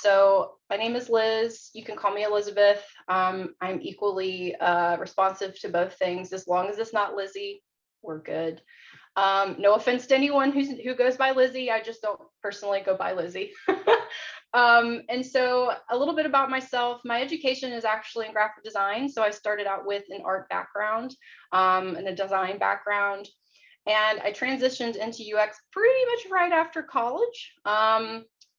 So my name is Liz. You can call me Elizabeth. I'm equally responsive to both things. As long as it's not Lizzie, we're good. No offense to anyone who goes by Lizzie. I just don't personally go by Lizzie. And so a little bit about myself. My education is actually in graphic design. So I started out with an art background and a design background. And I transitioned into UX pretty much right after college.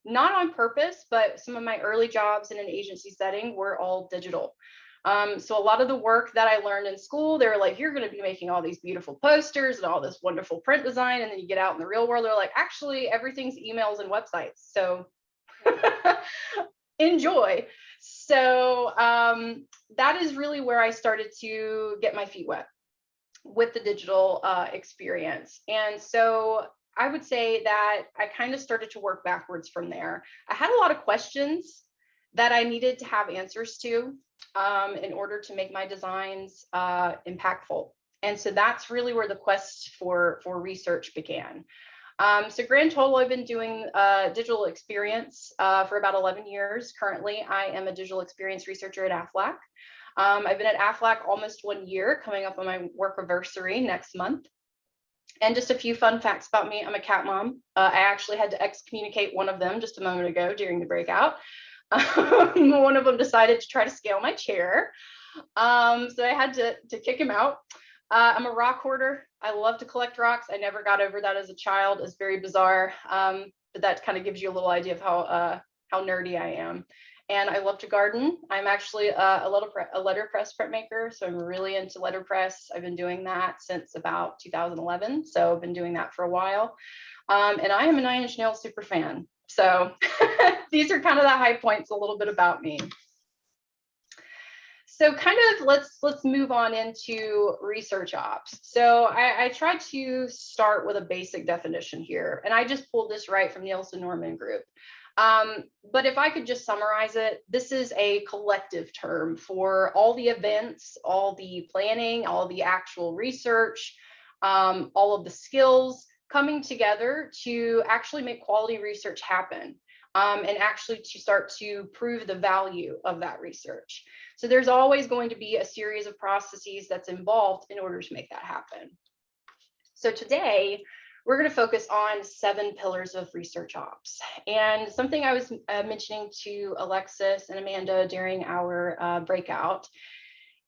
Not on purpose, but some of my early jobs in an agency setting were all digital. So a lot of the work that I learned in school, they were like, you're going to be making all these beautiful posters and all this wonderful print design. And then you get out in the real world, they're like, actually, everything's emails and websites. So enjoy. So that is really where I started to get my feet wet with the digital experience. And so I would say that I kind of started to work backwards from there. I had a lot of questions that I needed to have answers to in order to make my designs impactful. And so that's really where the quest for research began. So grand total, I've been doing digital experience for about 11 years. Currently, I am a digital experience researcher at AFLAC. I've been at AFLAC almost 1 year, coming up on my work anniversary next month. And just a few fun facts about me. I'm a cat mom. I actually had to excommunicate one of them just a moment ago during the breakout. One of them decided to try to scale my chair. So I had to kick him out. I'm a rock hoarder. I love to collect rocks. I never got over that as a child. It's very bizarre. But that kind of gives you a little idea of how nerdy I am. And I love to garden. I'm actually a letterpress printmaker, so I'm really into letterpress. I've been doing that since about 2011, so I've been doing that for a while. And I am a Nine Inch Nails super fan. So these are kind of the high points, a little bit about me. So kind of let's move on into ResearchOps. So I tried to start with a basic definition here, and I just pulled this right from Nielsen Norman Group. But if I could just summarize it, this is a collective term for all the events, all the planning, all the actual research, all of the skills coming together to actually make quality research happen, and actually to start to prove the value of that research. So there's always going to be a series of processes that's involved in order to make that happen. So today, we're going to focus on 7 pillars of ResearchOps. And something I was mentioning to Alexis and Amanda during our breakout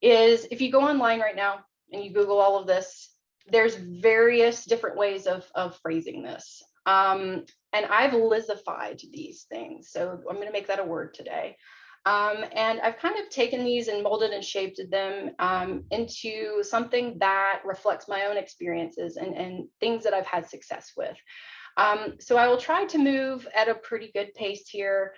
is if you go online right now and you Google all of this, there's various different ways of phrasing this. And I've Lizified these things. So I'm going to make that a word today. And I've kind of taken these and molded and shaped them into something that reflects my own experiences and things that I've had success with. So I will try to move at a pretty good pace here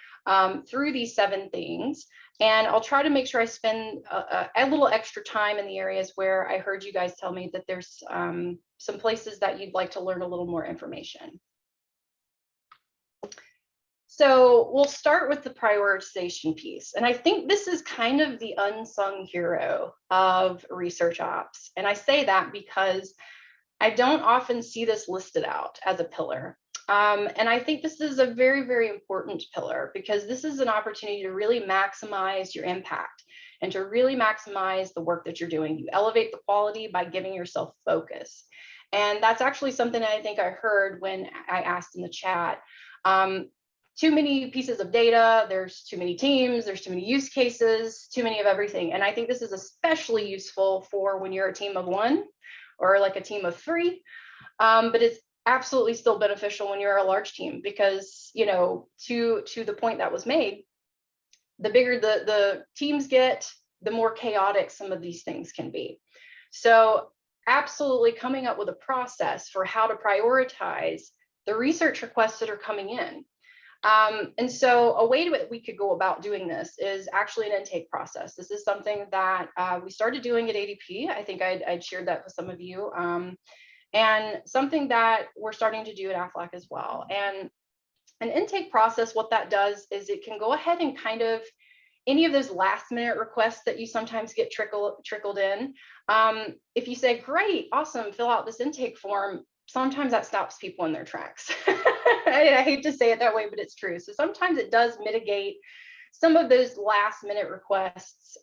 through these 7 things. And I'll try to make sure I spend a little extra time in the areas where I heard you guys tell me that there's some places that you'd like to learn a little more information. So we'll start with the prioritization piece. And I think this is kind of the unsung hero of ResearchOps. And I say that because I don't often see this listed out as a pillar. And I think this is a very, very important pillar because this is an opportunity to really maximize your impact and to really maximize the work that you're doing. You elevate the quality by giving yourself focus. And that's actually something I think I heard when I asked in the chat. Too many pieces of data, there's too many teams, there's too many use cases, too many of everything. And I think this is especially useful for when you're a team of 1 or like a team of 3. But it's absolutely still beneficial when you're a large team because, you know, to the point that was made, the bigger the teams get, the more chaotic some of these things can be. So absolutely coming up with a process for how to prioritize the research requests that are coming in. And so a way we could go about doing this is actually an intake process. This is something that we started doing at ADP. I think I'd shared that with some of you. And something that we're starting to do at AFLAC as well. And an intake process, what that does is it can go ahead and kind of any of those last minute requests that you sometimes get trickled in. If you say, great, awesome, fill out this intake form, sometimes that stops people in their tracks. I hate to say it that way, but it's true. So sometimes it does mitigate some of those last minute requests.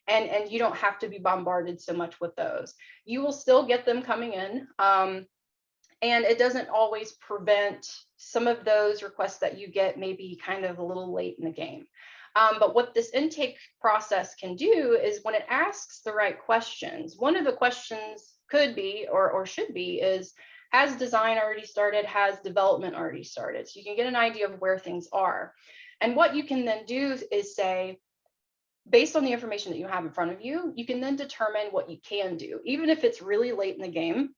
And you don't have to be bombarded so much with those. You will still get them coming in. And it doesn't always prevent some of those requests that you get maybe kind of a little late in the game. But what this intake process can do is when it asks the right questions, one of the questions could be or should be is, has design already started? Has development already started? So you can get an idea of where things are. And what you can then do is say, based on the information that you have in front of you, you can then determine what you can do. Even if it's really late in the game,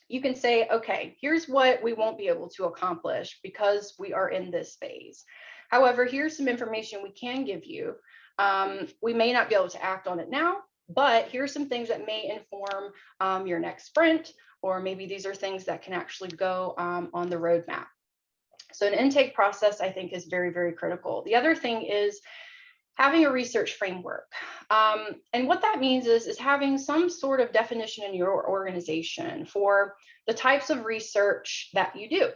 you can say, okay, here's what we won't be able to accomplish because we are in this phase. However, here's some information we can give you. We may not be able to act on it now, but here's some things that may inform your next sprint, or maybe these are things that can actually go on the roadmap. So an intake process, I think, is very, very critical. The other thing is having a research framework. And what that means is having some sort of definition in your organization for the types of research that you do.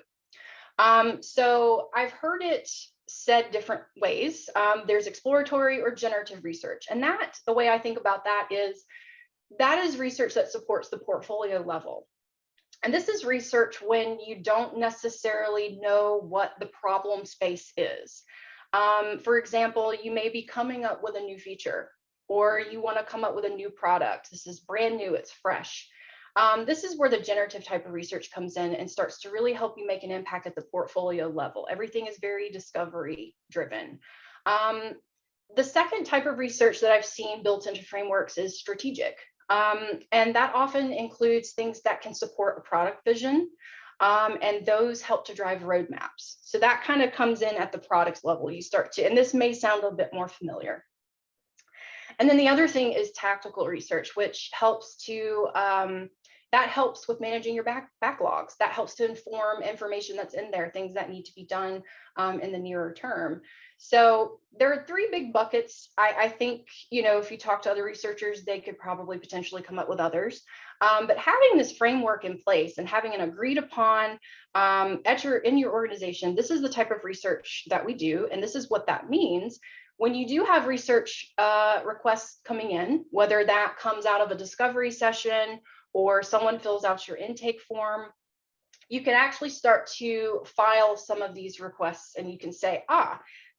So I've heard it said different ways. There's exploratory or generative research. And that, the way I think about that is research that supports the portfolio level. And this is research when you don't necessarily know what the problem space is. For example, you may be coming up with a new feature, or you want to come up with a new product. This is brand new, it's fresh. This is where the generative type of research comes in and starts to really help you make an impact at the portfolio level. Everything is very discovery driven. The second type of research that I've seen built into frameworks is strategic. And that often includes things that can support a product vision. And those help to drive roadmaps. So that kind of comes in at the product level. You start to, and this may sound a bit more familiar. And then the other thing is tactical research, which helps to, that helps with managing your backlogs. That helps to inform information that's in there, things that need to be done in the nearer term. So there are three big buckets. I think, if you talk to other researchers, they could probably potentially come up with others. But having this framework in place and having an agreed upon in your organization, this is the type of research that we do, and this is what that means. When you do have research requests coming in, whether that comes out of a discovery session or someone fills out your intake form, you can actually start to file some of these requests, and you can say,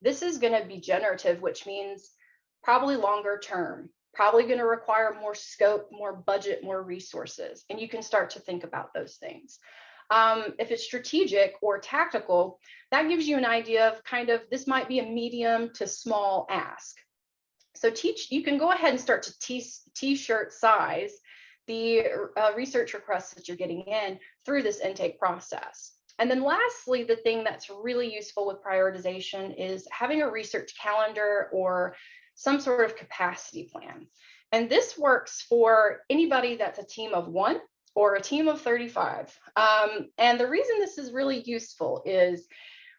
this is going to be generative, which means probably longer term, probably going to require more scope, more budget, more resources. And you can start to think about those things. If it's strategic or tactical, that gives you an idea of kind of, this might be a medium to small ask. So you can go ahead and start to t-shirt size the research requests that you're getting in through this intake process. And then lastly, the thing that's really useful with prioritization is having a research calendar or some sort of capacity plan. And this works for anybody that's a team of 1 or a team of 35. And the reason this is really useful is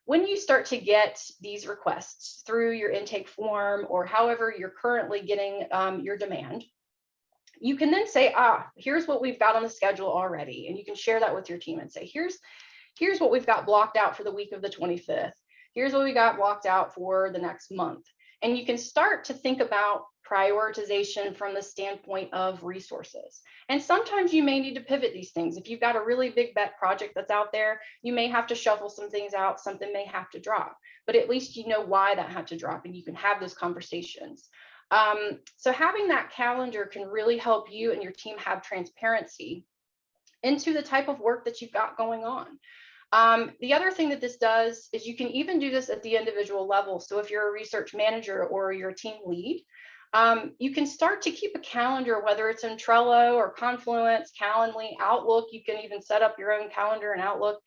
when you start to get these requests through your intake form or however you're currently getting your demand, you can then say, here's what we've got on the schedule already. And you can share that with your team and say, here's what we've got blocked out for the week of the 25th. Here's what we got blocked out for the next month. And you can start to think about prioritization from the standpoint of resources. And sometimes you may need to pivot these things. If you've got a really big bet project that's out there, you may have to shuffle some things out, something may have to drop, but at least you know why that had to drop and you can have those conversations. So having that calendar can really help you and your team have transparency into the type of work that you've got going on. The other thing that this does is you can even do this at the individual level. So if you're a research manager or you're a team lead, you can start to keep a calendar, whether it's in Trello or Confluence, Calendly, Outlook. You can even set up your own calendar in Outlook.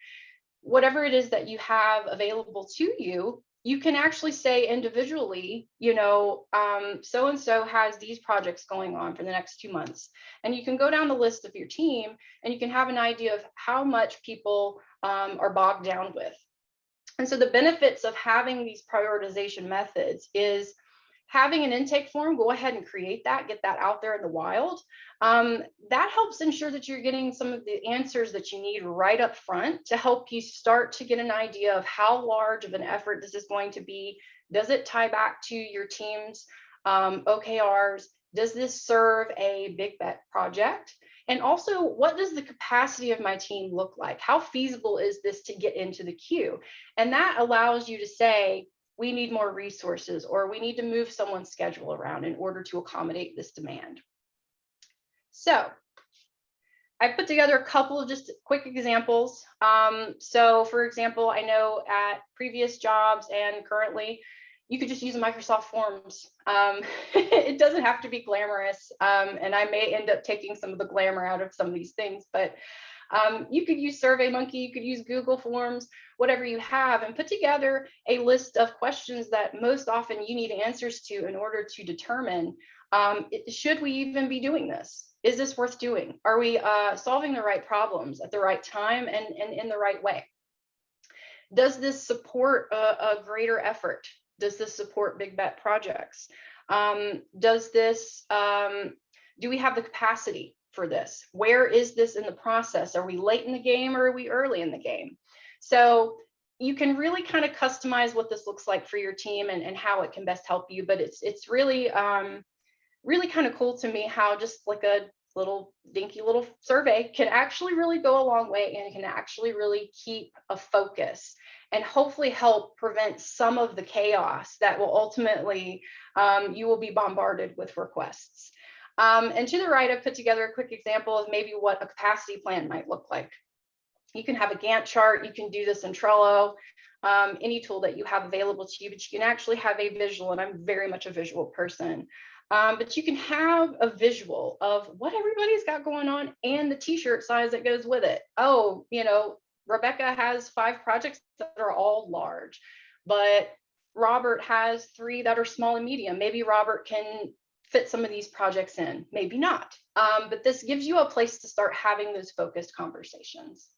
Whatever it is that you have available to you, you can actually say individually, so-and-so has these projects going on for the next 2 months. And you can go down the list of your team and you can have an idea of how much people are bogged down with. And so the benefits of having these prioritization methods is having an intake form, go ahead and create that, get that out there in the wild. That helps ensure that you're getting some of the answers that you need right up front to help you start to get an idea of how large of an effort this is going to be. Does it tie back to your team's OKRs? Does this serve a big bet project? And also, what does the capacity of my team look like? How feasible is this to get into the queue? And that allows you to say, we need more resources, or we need to move someone's schedule around in order to accommodate this demand. So I put together a couple of just quick examples. So for example, I know at previous jobs and currently, you could just use Microsoft Forms. It doesn't have to be glamorous. And I may end up taking some of the glamour out of some of these things, but you could use SurveyMonkey, you could use Google Forms, whatever you have, and put together a list of questions that most often you need answers to in order to determine, should we even be doing this? Is this worth doing? Are we solving the right problems at the right time and in the right way? Does this support a greater effort? Does this support big bet projects? Does this, do we have the capacity for this? Where is this in the process? Are we late in the game or are we early in the game? So you can really kind of customize what this looks like for your team and how it can best help you. But it's really, really kind of cool to me how just like a little dinky little survey can actually really go a long way and can actually really keep a focus and hopefully help prevent some of the chaos that will ultimately, you will be bombarded with requests. And to the right, I've put together a quick example of maybe what a capacity plan might look like. You can have a Gantt chart, you can do this in Trello, any tool that you have available to you, but you can actually have a visual, and I'm very much a visual person. But you can have a visual of what everybody's got going on and the t-shirt size that goes with it. Oh, you know, Rebecca has 5 projects that are all large, but Robert has 3 that are small and medium. Maybe Robert can fit some of these projects in, maybe not. But this gives you a place to start having those focused conversations.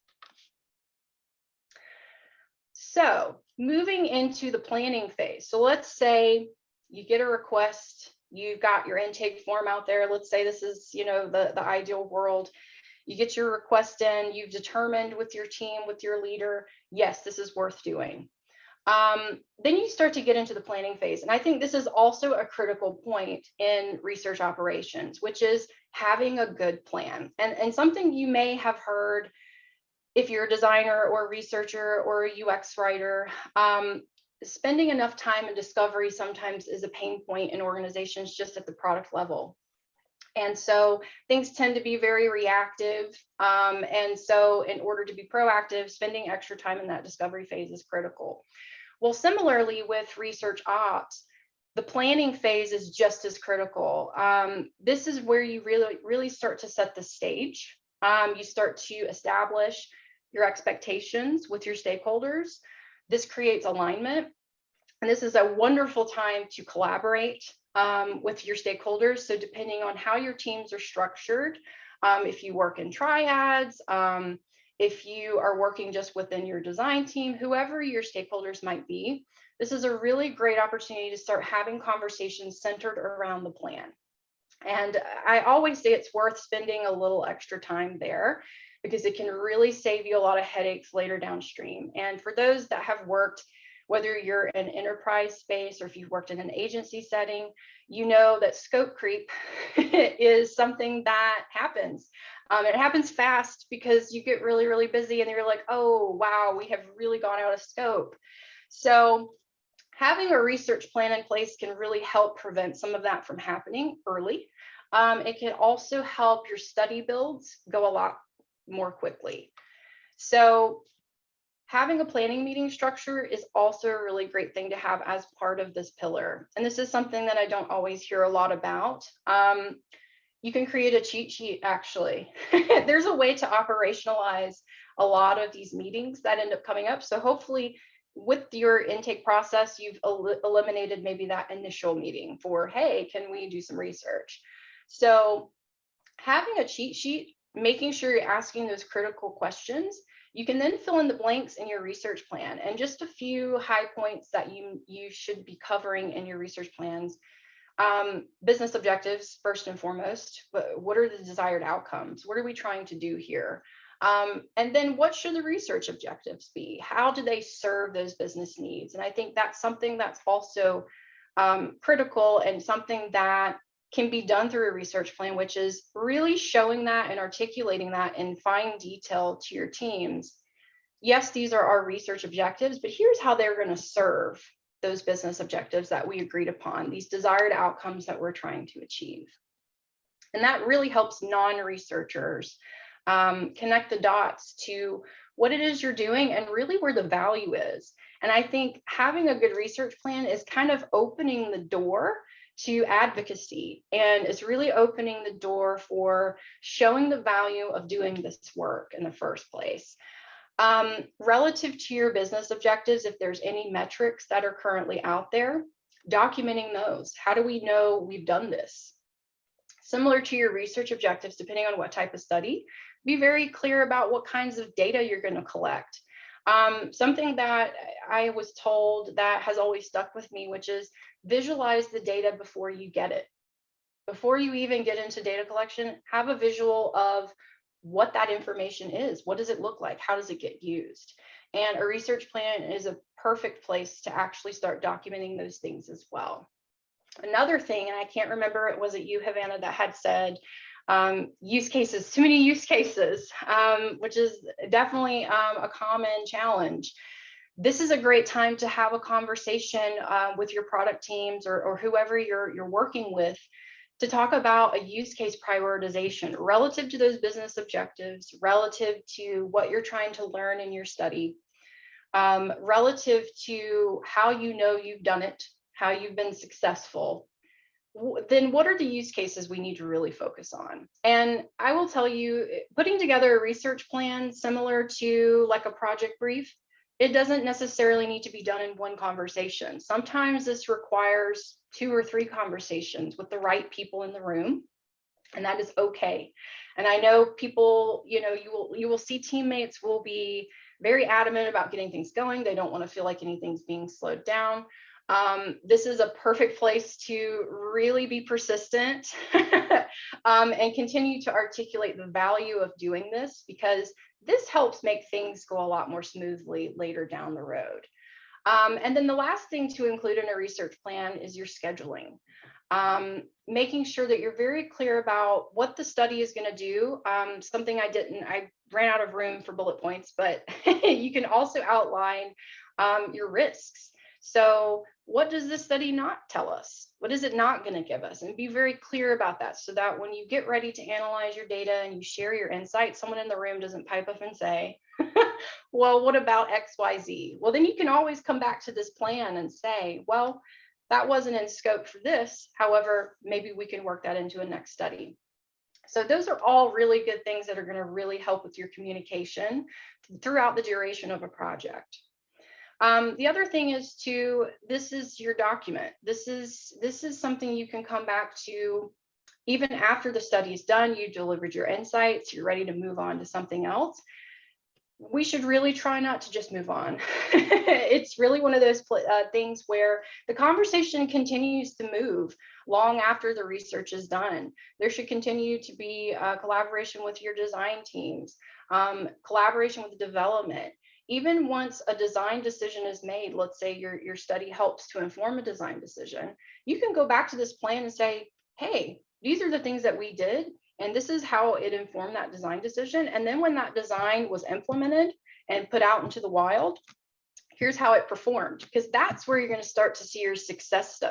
So moving into the planning phase. So let's say you get a request, you've got your intake form out there. Let's say this is, you know, the ideal world. You get your request in, you've determined with your team, with your leader, yes, this is worth doing. Then you start to get into the planning phase. And I think this is also a critical point in research operations, which is having a good plan. And something you may have heard if you're a designer or a researcher or a UX writer, spending enough time in discovery sometimes is a pain point in organizations just at the product level. And so things tend to be very reactive. And so in order to be proactive, spending extra time in that discovery phase is critical. Well, similarly with research ops, the planning phase is just as critical. This is where you really start to set the stage. You start to establish your expectations with your stakeholders. This creates alignment. And this is a wonderful time to collaborate with your stakeholders. So depending on how your teams are structured, if you work in triads, if you are working just within your design team, whoever your stakeholders might be, this is a really great opportunity to start having conversations centered around the plan. And I always say it's worth spending a little extra time there because it can really save you a lot of headaches later downstream. And for those that have worked, whether you're in enterprise space or if you've worked in an agency setting, you know that scope creep is something that happens. It happens fast because you get really, really busy and you're like, oh, wow, we have really gone out of scope. So having a research plan in place can really help prevent some of that from happening early. It can also help your study builds go a lot more quickly. So having a planning meeting structure is also a really great thing to have as part of this pillar. And this is something that I don't always hear a lot about. You can create a cheat sheet, actually. There's a way to operationalize a lot of these meetings that end up coming up. So hopefully with your intake process, you've eliminated maybe that initial meeting for, hey, can we do some research? So having a cheat sheet, making sure you're asking those critical questions, you can then fill in the blanks in your research plan. And just a few high points that you should be covering in your research plans. Business objectives, first and foremost, but what are the desired outcomes? What are we trying to do here? And then what should the research objectives be? How do they serve those business needs? And I think that's something that's also critical and something that can be done through a research plan, which is really showing that and articulating that in fine detail to your teams. Yes, these are our research objectives, but here's how they're going to serve those business objectives that we agreed upon, these desired outcomes that we're trying to achieve. And that really helps non-researchers connect the dots to what it is you're doing and really where the value is. And I think having a good research plan is kind of opening the door to advocacy, and it's really opening the door for showing the value of doing this work in the first place. Relative to your business objectives, if there's any metrics that are currently out there, documenting those. How do we know we've done this? Similar to your research objectives, depending on what type of study, be very clear about what kinds of data you're going to collect. Something that I was told that has always stuck with me, which is visualize the data before you get it. Before you even get into data collection, have a visual of what that information is. What does it look like? How does it get used? And a research plan is a perfect place to actually start documenting those things as well. Another thing, and I can't remember, was it you, Havana, that had said use cases, too many use cases, which is definitely a common challenge. This is a great time to have a conversation with your product teams or whoever you're working with to talk about a use case prioritization relative to those business objectives, relative to what you're trying to learn in your study, relative to how you know you've done it, how you've been successful. Then what are the use cases we need to really focus on? And I will tell you, putting together a research plan similar to like a project brief, it doesn't necessarily need to be done in one conversation. Sometimes this requires 2 or 3 conversations with the right people in the room, and that is okay. And I know people, you will see teammates will be very adamant about getting things going. They don't want to feel like anything's being slowed down. This is a perfect place to really be persistent and continue to articulate the value of doing this, because this helps make things go a lot more smoothly later down the road. And then the last thing to include in a research plan is your scheduling. Making sure that you're very clear about what the study is going to do. Something I ran out of room for bullet points, but you can also outline your risks. So what does this study not tell us? What is it not going to give us? And be very clear about that, so that when you get ready to analyze your data and you share your insights, someone in the room doesn't pipe up and say, well, what about XYZ? Well, then you can always come back to this plan and say, well, that wasn't in scope for this. However, maybe we can work that into a next study. So those are all really good things that are going to really help with your communication throughout the duration of a project. The other thing is this is your document. This is something you can come back to even after the study is done. You delivered your insights, you're ready to move on to something else. We should really try not to just move on. It's really one of those things where the conversation continues to move long after the research is done. There should continue to be collaboration with your design teams, collaboration with development. Even once a design decision is made, let's say your study helps to inform a design decision, you can go back to this plan and say, hey, these are the things that we did, and this is how it informed that design decision. And then when that design was implemented and put out into the wild, here's how it performed, because that's where you're going to start to see your success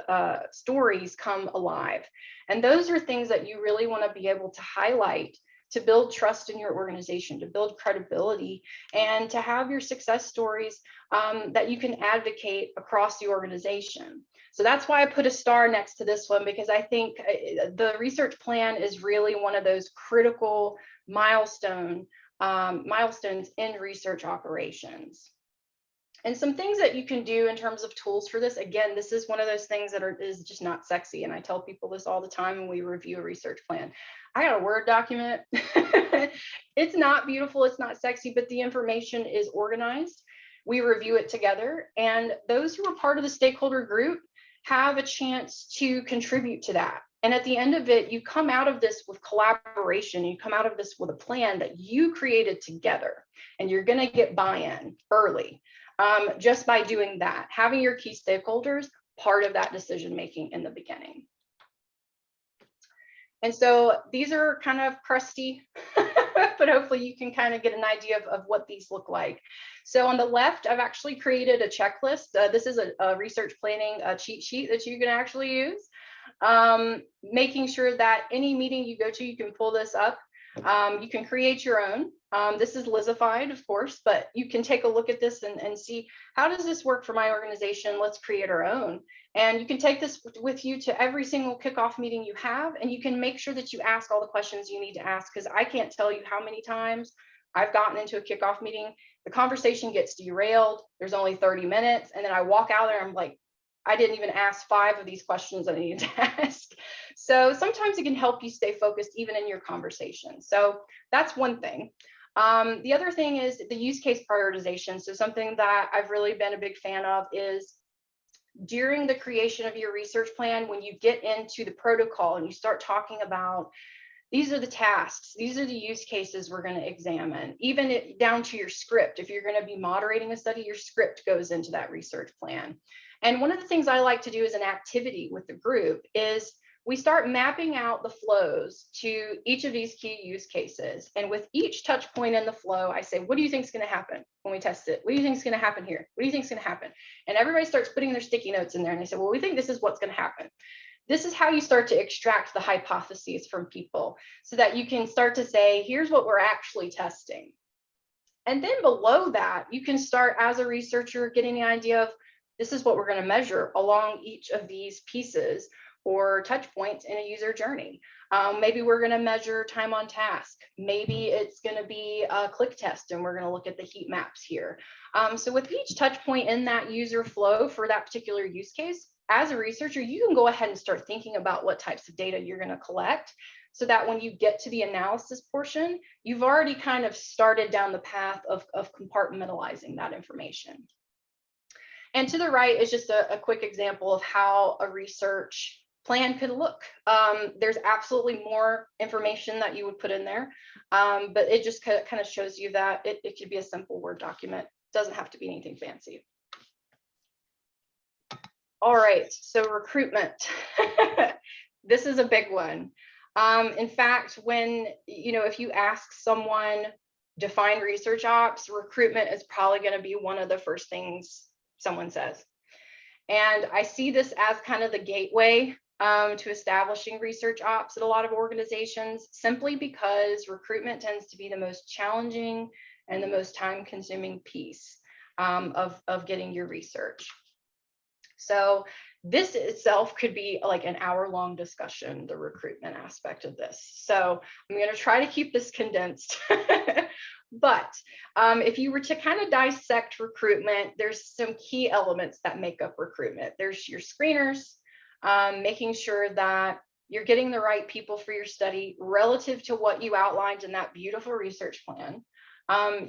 stories come alive. And those are things that you really want to be able to highlight to build trust in your organization, to build credibility, and to have your success stories that you can advocate across the organization. So that's why I put a star next to this one, because I think the research plan is really one of those critical milestones in research operations. And some things that you can do in terms of tools for this. Again, this is one of those things that is just not sexy. And I tell people this all the time when we review a research plan. I got a Word document. It's not beautiful, it's not sexy, but the information is organized. We review it together. And those who are part of the stakeholder group, have a chance to contribute to that. And at the end of it, you come out of this with collaboration, you come out of this with a plan that you created together, and you're going to get buy-in early just by doing that, having your key stakeholders part of that decision making in the beginning. And so these are kind of crusty, but hopefully you can kind of get an idea of what these look like. So on the left, I've actually created a checklist. This is a research planning cheat sheet that you can actually use. Making sure that any meeting you go to, you can pull this up. You can create your own. This is Lizified, of course, but you can take a look at this and see, how does this work for my organization? Let's create our own. And you can take this with you to every single kickoff meeting you have, and you can make sure that you ask all the questions you need to ask, because I can't tell you how many times I've gotten into a kickoff meeting, the conversation gets derailed, there's only 30 minutes, and then I walk out there and I'm like, I didn't even ask 5 of these questions I needed to ask. So sometimes it can help you stay focused even in your conversation. So that's one thing. The other thing is the use case prioritization. So something that I've really been a big fan of is during the creation of your research plan, when you get into the protocol and you start talking about, these are the tasks, these are the use cases we're going to examine, even down to your script. If you're going to be moderating a study, your script goes into that research plan. And one of the things I like to do as an activity with the group is we start mapping out the flows to each of these key use cases. And with each touch point in the flow, I say, what do you think is going to happen when we test it? What do you think is going to happen here? What do you think is going to happen? And everybody starts putting their sticky notes in there. And they say, well, we think this is what's going to happen. This is how you start to extract the hypotheses from people so that you can start to say, here's what we're actually testing. And then below that, you can start as a researcher getting an idea of, this is what we're going to measure along each of these pieces or touch points in a user journey. Maybe we're going to measure time on task. Maybe it's going to be a click test and we're going to look at the heat maps here. So with each touch point in that user flow for that particular use case, as a researcher, you can go ahead and start thinking about what types of data you're going to collect, so that when you get to the analysis portion, you've already kind of started down the path of compartmentalizing that information. And to the right is just a quick example of how a research plan could look. There's absolutely more information that you would put in there, but it just kind of shows you that it could be a simple Word document. It doesn't have to be anything fancy. All right, so recruitment. This is a big one. In fact, when, if you ask someone, define research ops, recruitment is probably going to be one of the first things someone says. And I see this as kind of the gateway to establishing research ops at a lot of organizations, simply because recruitment tends to be the most challenging and the most time-consuming piece of getting your research. So this itself could be like an hour-long discussion, the recruitment aspect of this. So I'm going to try to keep this condensed. But if you were to kind of dissect recruitment, there's some key elements that make up recruitment. There's your screeners, making sure that you're getting the right people for your study relative to what you outlined in that beautiful research plan.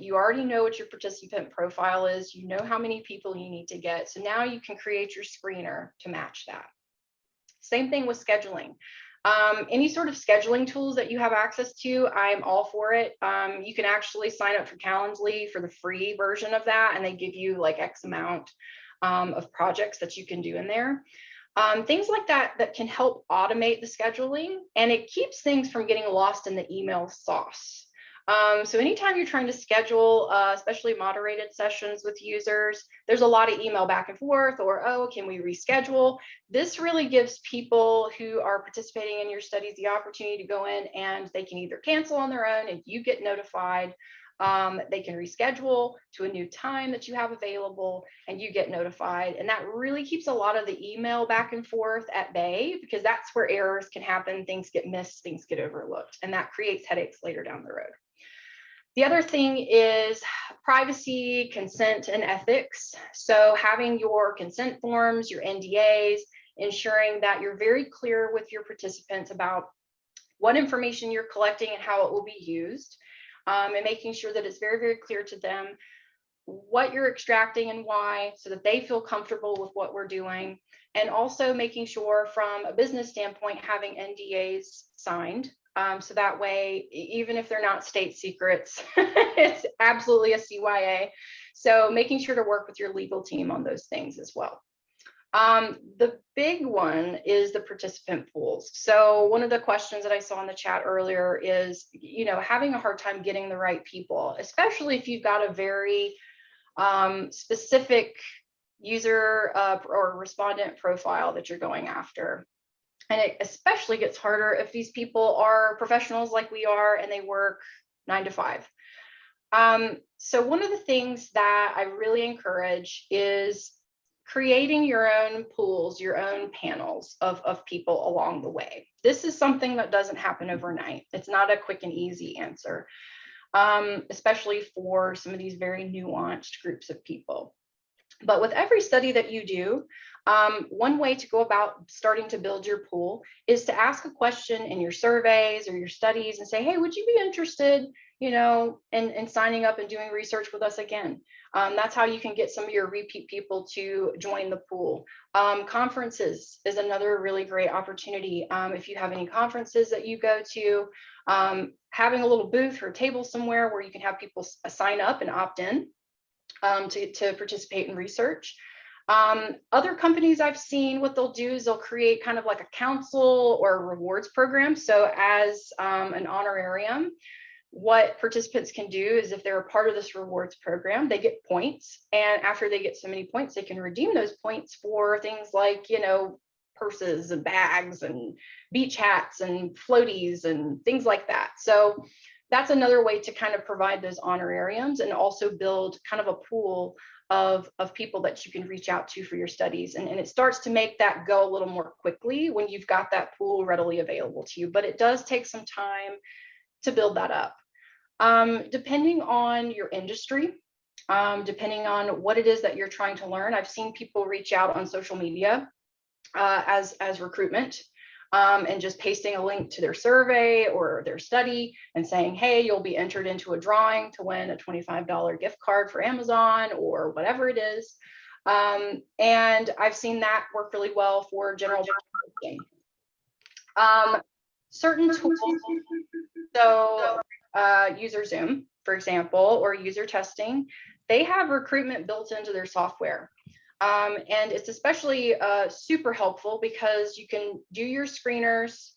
You already know what your participant profile is. You know how many people you need to get. So now you can create your screener to match that. Same thing with scheduling. Any sort of scheduling tools that you have access to, I'm all for it. You can actually sign up for Calendly for the free version of that, and they give you like X amount of projects that you can do in there. Things like that can help automate the scheduling, and it keeps things from getting lost in the email sauce. So anytime you're trying to schedule, especially moderated sessions with users, there's a lot of email back and forth, or, oh, can we reschedule? This really gives people who are participating in your studies the opportunity to go in and they can either cancel on their own and you get notified. They can reschedule to a new time that you have available and you get notified. And that really keeps a lot of the email back and forth at bay, because that's where errors can happen. Things get missed, things get overlooked, and that creates headaches later down the road. The other thing is privacy, consent, and ethics. So having your consent forms, your NDAs, ensuring that you're very clear with your participants about what information you're collecting and how it will be used, and making sure that it's very, very clear to them what you're extracting and why, so that they feel comfortable with what we're doing. And also making sure from a business standpoint, having NDAs signed. So that way, even if they're not state secrets, it's absolutely a CYA. So making sure to work with your legal team on those things as well. The big one is the participant pools. So one of the questions that I saw in the chat earlier is, having a hard time getting the right people, especially if you've got a very specific user or respondent profile that you're going after. And it especially gets harder if these people are professionals like we are and they work 9 to 5. So one of the things that I really encourage is creating your own pools, your own panels of people along the way. This is something that doesn't happen overnight. It's not a quick and easy answer, especially for some of these very nuanced groups of people. But with every study that you do, one way to go about starting to build your pool is to ask a question in your surveys or your studies and say, hey, would you be interested, in signing up and doing research with us again? That's how you can get some of your repeat people to join the pool. Conferences is another really great opportunity. If you have any conferences that you go to, having a little booth or table somewhere where you can have people sign up and opt in to participate in research. Other companies I've seen, what they'll do is they'll create kind of like a council or a rewards program. So as an honorarium, what participants can do is if they're a part of this rewards program, they get points. And after they get so many points, they can redeem those points for things like, purses and bags and beach hats and floaties and things like that. So that's another way to kind of provide those honorariums and also build kind of a pool of people that you can reach out to for your studies. And it starts to make that go a little more quickly when you've got that pool readily available to you. But it does take some time to build that up. Depending on your industry, depending on what it is that you're trying to learn, I've seen people reach out on social media as recruitment. And just pasting a link to their survey or their study and saying, hey, you'll be entered into a drawing to win a $25 gift card for Amazon or whatever it is. And I've seen that work really well for general population. Certain tools, so user Zoom, for example, or user testing, they have recruitment built into their software. And it's especially super helpful because you can do your screeners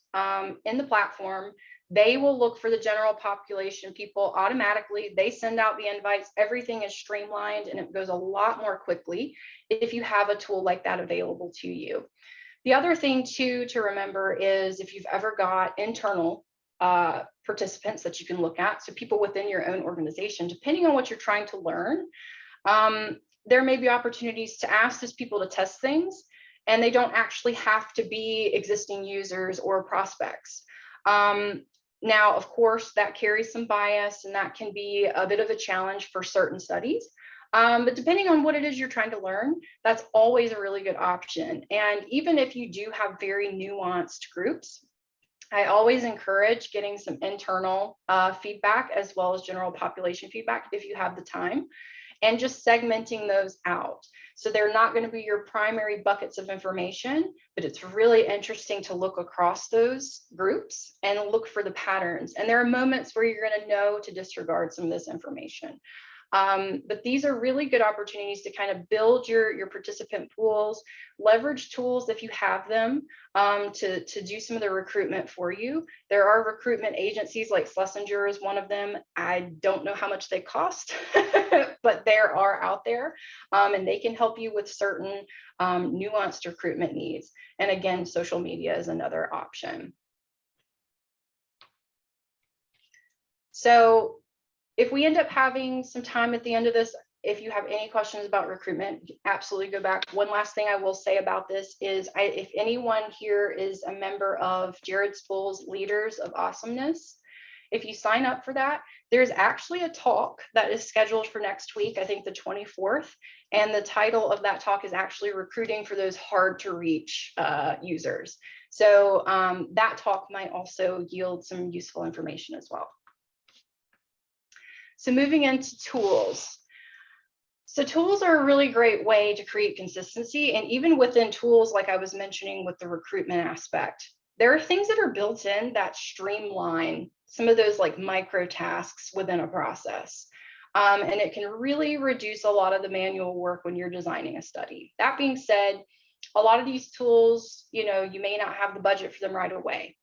in the platform. They will look for the general population people automatically. They send out the invites. Everything is streamlined and it goes a lot more quickly if you have a tool like that available to you. The other thing too to remember is if you've ever got internal participants that you can look at, so people within your own organization, depending on what you're trying to learn, there may be opportunities to ask these people to test things, and they don't actually have to be existing users or prospects. Now, of course, that carries some bias, and that can be a bit of a challenge for certain studies. But depending on what it is you're trying to learn, that's always a really good option. And even if you do have very nuanced groups, I always encourage getting some internal feedback as well as general population feedback if you have the time, and just segmenting those out. So they're not going to be your primary buckets of information, but it's really interesting to look across those groups and look for the patterns. And there are moments where you're going to know to disregard some of this information. But these are really good opportunities to kind of build your participant pools, leverage tools if you have them to do some of the recruitment for you. There are recruitment agencies like Schlesinger is one of them. I don't know how much they cost, but there are out there and they can help you with certain nuanced recruitment needs. And again, social media is another option. So if we end up having some time at the end of this, if you have any questions about recruitment, absolutely go back. One last thing I will say about this is if anyone here is a member of Jared Spool's Leaders of Awesomeness, if you sign up for that, there's actually a talk that is scheduled for next week, I think the 24th. And the title of that talk is actually Recruiting for Those Hard to Reach Users. So that talk might also yield some useful information as well. So moving into tools. So tools are a really great way to create consistency. And even within tools, like I was mentioning with the recruitment aspect, there are things that are built in that streamline some of those like micro tasks within a process. And it can really reduce a lot of the manual work when you're designing a study. That being said, a lot of these tools, you may not have the budget for them right away.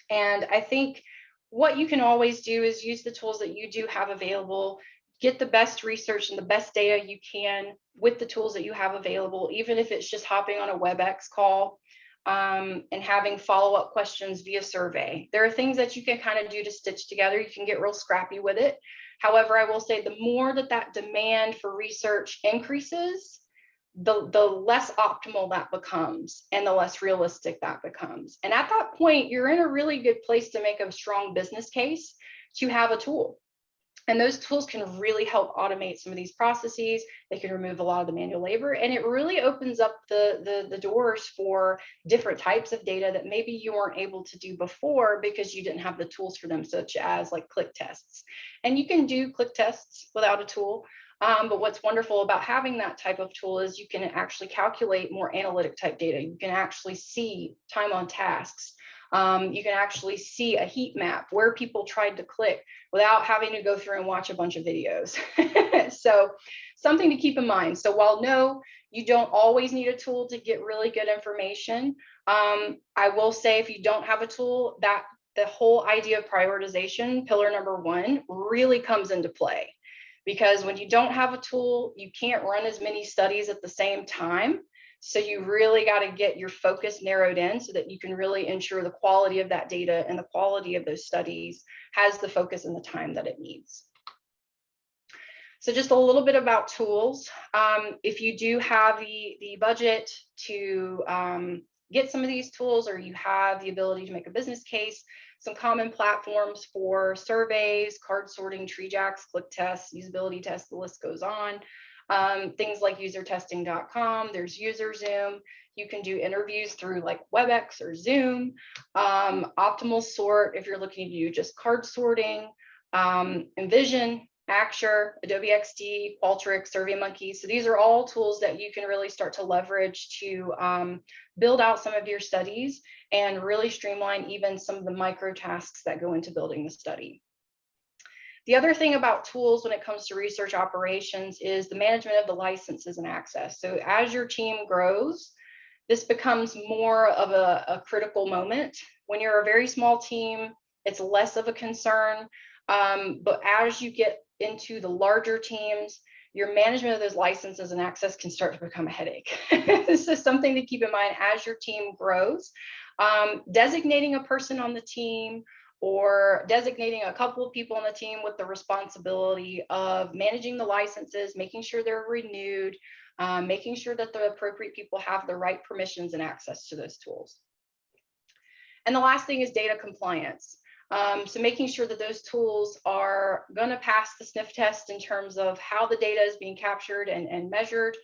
And I think what you can always do is use the tools that you do have available, get the best research and the best data you can with the tools that you have available, even if it's just hopping on a WebEx call and having follow-up questions via survey. There are things that you can kind of do to stitch together. You can get real scrappy with it. However, I will say the more that demand for research increases, the less optimal that becomes and the less realistic that becomes. And at that point, you're in a really good place to make a strong business case to have a tool. And those tools can really help automate some of these processes. They can remove a lot of the manual labor, and it really opens up the doors for different types of data that maybe you weren't able to do before because you didn't have the tools for them, such as like click tests. And you can do click tests without a tool. But what's wonderful about having that type of tool is you can actually calculate more analytic type data. You can actually see time on tasks. You can actually see a heat map where people tried to click without having to go through and watch a bunch of videos. So something to keep in mind. So while no, you don't always need a tool to get really good information, I will say if you don't have a tool, that the whole idea of prioritization, pillar number 1, really comes into play. Because when you don't have a tool, you can't run as many studies at the same time. So you really got to get your focus narrowed in so that you can really ensure the quality of that data and the quality of those studies has the focus and the time that it needs. So just a little bit about tools. If you do have the budget to get some of these tools, or you have the ability to make a business case, some common platforms for surveys, card sorting, tree jacks, click tests, usability tests, the list goes on. Things like usertesting.com, there's UserZoom. You can do interviews through like WebEx or Zoom. Optimal Sort, if you're looking to do just card sorting. Envision, Axure, Adobe XD, Qualtrics, SurveyMonkey. So these are all tools that you can really start to leverage to build out some of your studies and really streamline even some of the micro tasks that go into building the study. The other thing about tools when it comes to research operations is the management of the licenses and access. So as your team grows, this becomes more of a critical moment. When you're a very small team, it's less of a concern. But as you get into the larger teams, your management of those licenses and access can start to become a headache. This is something to keep in mind as your team grows. Designating a person on the team or designating a couple of people on the team with the responsibility of managing the licenses, making sure they're renewed, making sure that the appropriate people have the right permissions and access to those tools. And the last thing is data compliance. So making sure that those tools are going to pass the sniff test in terms of how the data is being captured and measured,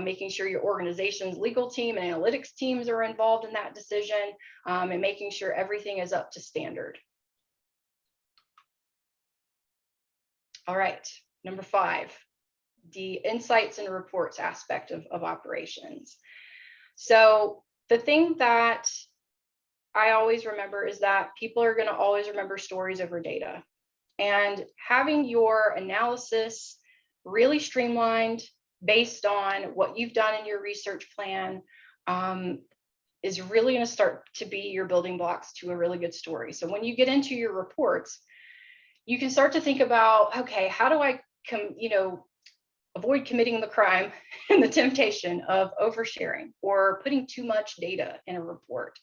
making sure your organization's legal team and analytics teams are involved in that decision, and making sure everything is up to standard. All right, number 5, the insights and reports aspect of operations. So the thing that I always remember is that people are going to always remember stories over data. And having your analysis really streamlined based on what you've done in your research plan is really going to start to be your building blocks to a really good story. So when you get into your reports, you can start to think about, okay, how do I avoid committing the crime and the temptation of oversharing or putting too much data in a report?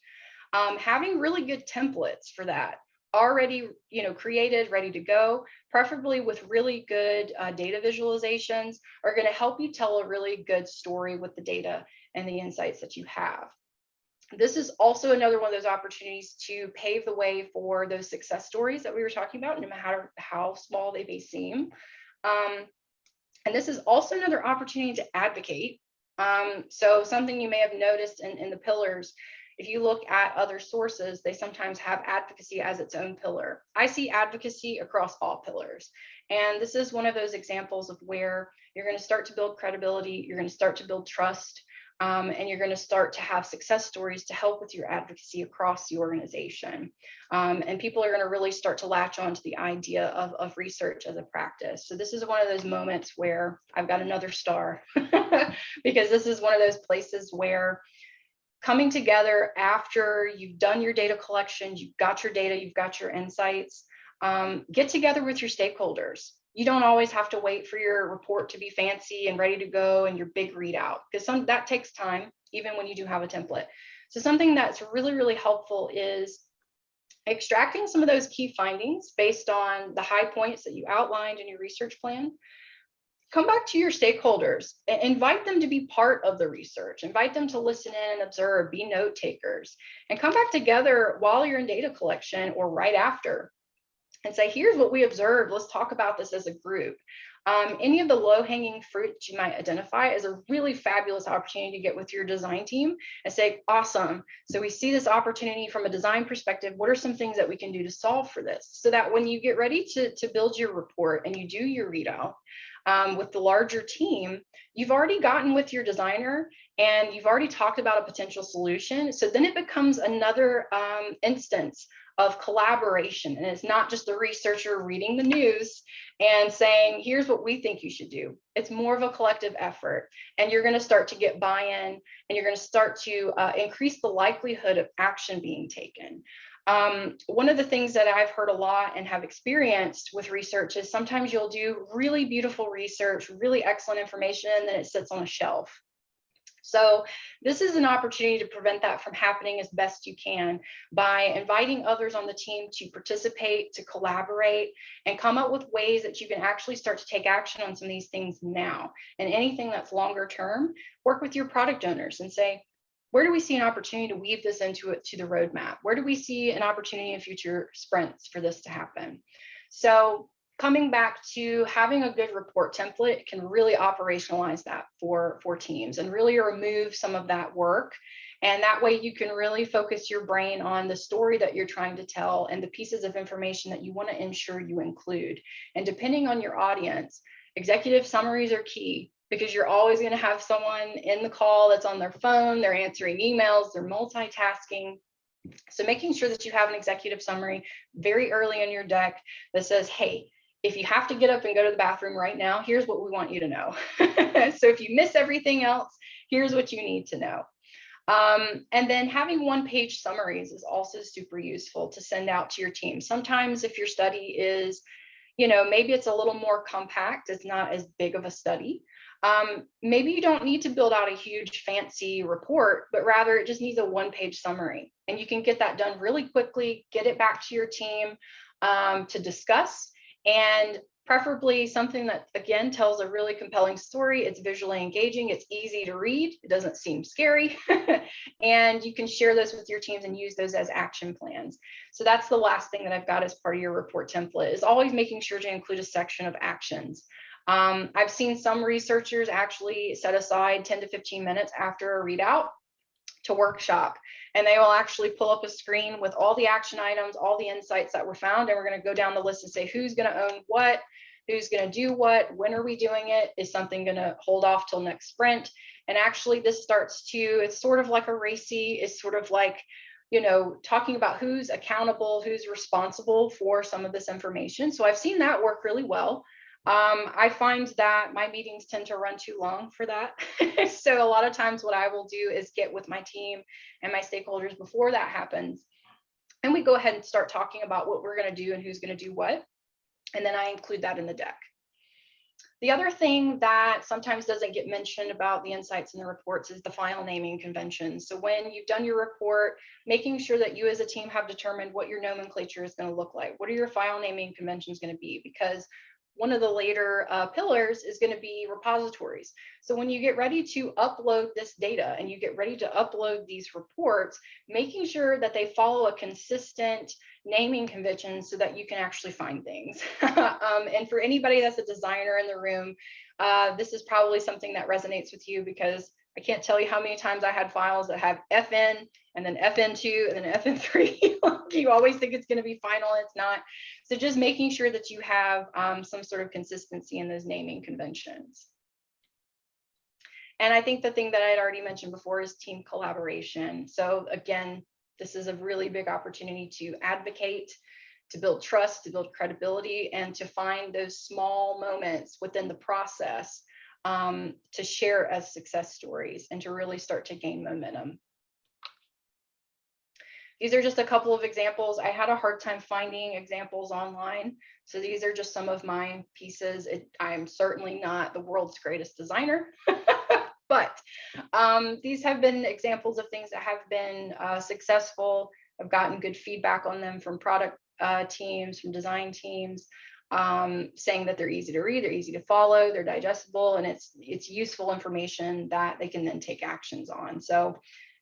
Having really good templates for that already, created, ready to go, preferably with really good data visualizations, are going to help you tell a really good story with the data and the insights that you have. This is also another one of those opportunities to pave the way for those success stories that we were talking about, no matter how small they may seem. And this is also another opportunity to advocate. So something you may have noticed in the pillars, if you look at other sources, they sometimes have advocacy as its own pillar. I see advocacy across all pillars. And this is one of those examples of where you're going to start to build credibility, you're going to start to build trust, and you're going to start to have success stories to help with your advocacy across the organization. And people are going to really start to latch on to the idea of research as a practice. So this is one of those moments where I've got another star because this is one of those places where coming together after you've done your data collection, you've got your data, you've got your insights, get together with your stakeholders. You don't always have to wait for your report to be fancy and ready to go and your big readout, because that takes time, even when you do have a template. So something that's really, really helpful is extracting some of those key findings based on the high points that you outlined in your research plan. Come back to your stakeholders, invite them to be part of the research, invite them to listen in and observe, be note takers, and come back together while you're in data collection or right after and say, here's what we observed. Let's talk about this as a group. Any of the low-hanging fruit that you might identify is a really fabulous opportunity to get with your design team and say, awesome. So we see this opportunity from a design perspective. What are some things that we can do to solve for this? So that when you get ready to build your report and you do your readout, with the larger team, you've already gotten with your designer and you've already talked about a potential solution. So then it becomes another instance of collaboration. And it's not just the researcher reading the news and saying, here's what we think you should do. It's more of a collective effort. And you're going to start to get buy-in and you're going to start to increase the likelihood of action being taken. One of the things that I've heard a lot and have experienced with research is sometimes you'll do really beautiful research, really excellent information, and then it sits on a shelf. So this is an opportunity to prevent that from happening as best you can by inviting others on the team to participate, to collaborate, and come up with ways that you can actually start to take action on some of these things now. And anything that's longer term, work with your product owners and say, where do we see an opportunity to weave this into it to the roadmap? Where do we see an opportunity in future sprints for this to happen? So coming back to having a good report template can really operationalize that for teams and really remove some of that work. And that way you can really focus your brain on the story that you're trying to tell and the pieces of information that you want to ensure you include. And depending on your audience, executive summaries are key, because you're always going to have someone in the call that's on their phone, they're answering emails, they're multitasking. So making sure that you have an executive summary very early in your deck that says, hey, if you have to get up and go to the bathroom right now, here's what we want you to know. So if you miss everything else, here's what you need to know. And then having one-page summaries is also super useful to send out to your team. Sometimes if your study is, maybe it's a little more compact, it's not as big of a study. Maybe you don't need to build out a huge fancy report, but rather it just needs a one-page summary. And you can get that done really quickly, get it back to your team to discuss, and preferably something that, again, tells a really compelling story. It's visually engaging, it's easy to read, it doesn't seem scary, and you can share those with your teams and use those as action plans. So that's the last thing that I've got as part of your report template, is always making sure to include a section of actions. I've seen some researchers actually set aside 10 to 15 minutes after a readout to workshop, and they will actually pull up a screen with all the action items, all the insights that were found, and we're going to go down the list and say who's going to own what, who's going to do what, when are we doing it, is something going to hold off till next sprint. And actually this starts to, it's sort of like a racy, it's sort of like, talking about who's accountable, who's responsible for some of this information. So I've seen that work really well. I find that my meetings tend to run too long for that. So a lot of times what I will do is get with my team and my stakeholders before that happens. And we go ahead and start talking about what we're going to do and who's going to do what. And then I include that in the deck. The other thing that sometimes doesn't get mentioned about the insights in the reports is the file naming convention. So when you've done your report, making sure that you as a team have determined what your nomenclature is going to look like. What are your file naming conventions going to be? Because one of the later pillars is going to be repositories. So when you get ready to upload this data and you get ready to upload these reports, making sure that they follow a consistent naming convention so that you can actually find things. And for anybody that's a designer in the room, this is probably something that resonates with you, because I can't tell you how many times I had files that have FN and then FN2 and then FN3. You always think it's going to be final, it's not. So just making sure that you have some sort of consistency in those naming conventions. And I think the thing that I had already mentioned before is team collaboration. So again, this is a really big opportunity to advocate, to build trust, to build credibility, and to find those small moments within the process to share as success stories and to really start to gain momentum. These are just a couple of examples. I had a hard time finding examples online. So these are just some of my pieces. I'm certainly not the world's greatest designer, but these have been examples of things that have been successful. I've gotten good feedback on them from product teams, from design teams, saying that they're easy to read, they're easy to follow, they're digestible, and it's useful information that they can then take actions on. So